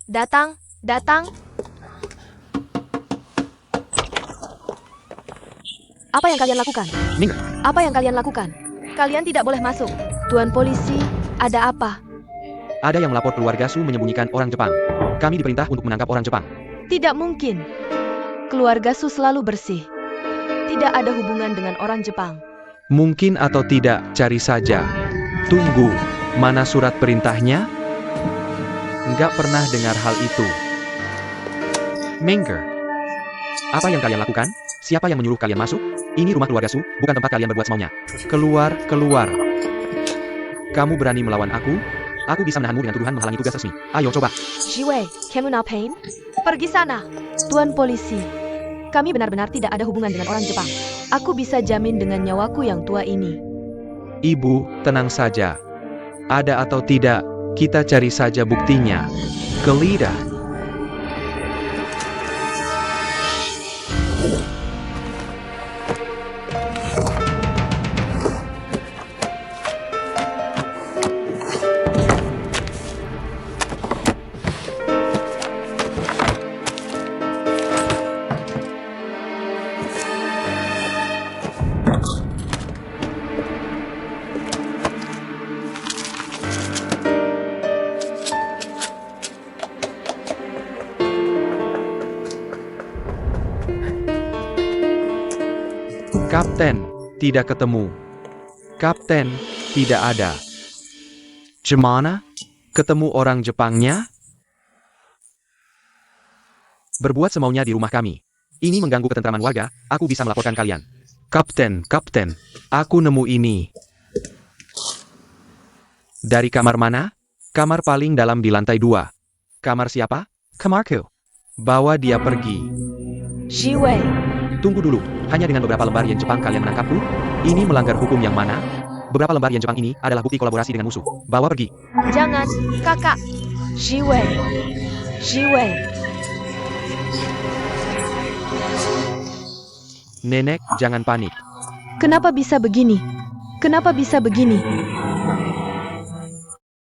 Speaker 1: Datang. Apa yang kalian lakukan?
Speaker 5: Ning,
Speaker 1: Apa yang kalian lakukan? Kalian tidak boleh masuk. Tuan polisi, ada apa?
Speaker 5: ada yang melapor keluarga Su menyembunyikan orang Jepang. Kami diperintah untuk menangkap orang Jepang.
Speaker 1: Tidak mungkin. Keluarga Su selalu bersih. Tidak ada hubungan dengan orang Jepang.
Speaker 5: Mungkin atau tidak, cari saja. Tunggu, mana surat perintahnya? Nggak pernah dengar hal itu. Menger, apa yang kalian lakukan? Siapa yang menyuruh kalian masuk? Ini rumah keluarga Su, bukan tempat kalian berbuat semaunya. Keluar. Kamu berani melawan aku? Aku bisa menahanmu dengan tuduhan menghalangi tugas resmi. Ayo coba.
Speaker 1: Jiwei, kamu ngapain? Pergi sana. Tuan polisi, kami benar-benar tidak ada hubungan dengan orang Jepang. Aku bisa jamin dengan nyawaku yang tua ini.
Speaker 5: Ibu, tenang saja. Ada atau tidak, kita cari saja buktinya. Gelida. Kapten, Tidak ketemu. Kapten, tidak ada. Gimana? Ketemu orang Jepangnya? Berbuat semaunya di rumah kami. Ini mengganggu ketentraman warga, aku bisa melaporkan kalian. Kapten, aku nemu ini. Dari kamar mana? Kamar paling dalam di lantai 2. Kamar siapa? Kamarku. Bawa dia pergi.
Speaker 1: Shiwei,
Speaker 5: Tunggu dulu, hanya dengan beberapa lembar yen Jepang kalian menangkapku? Ini melanggar hukum yang mana? Beberapa lembar yen Jepang ini adalah bukti kolaborasi dengan musuh. Bawa pergi.
Speaker 1: jangan, kakak. Shiwei, Shiwei.
Speaker 5: Nenek, jangan panik.
Speaker 1: Kenapa bisa begini? Kenapa bisa begini?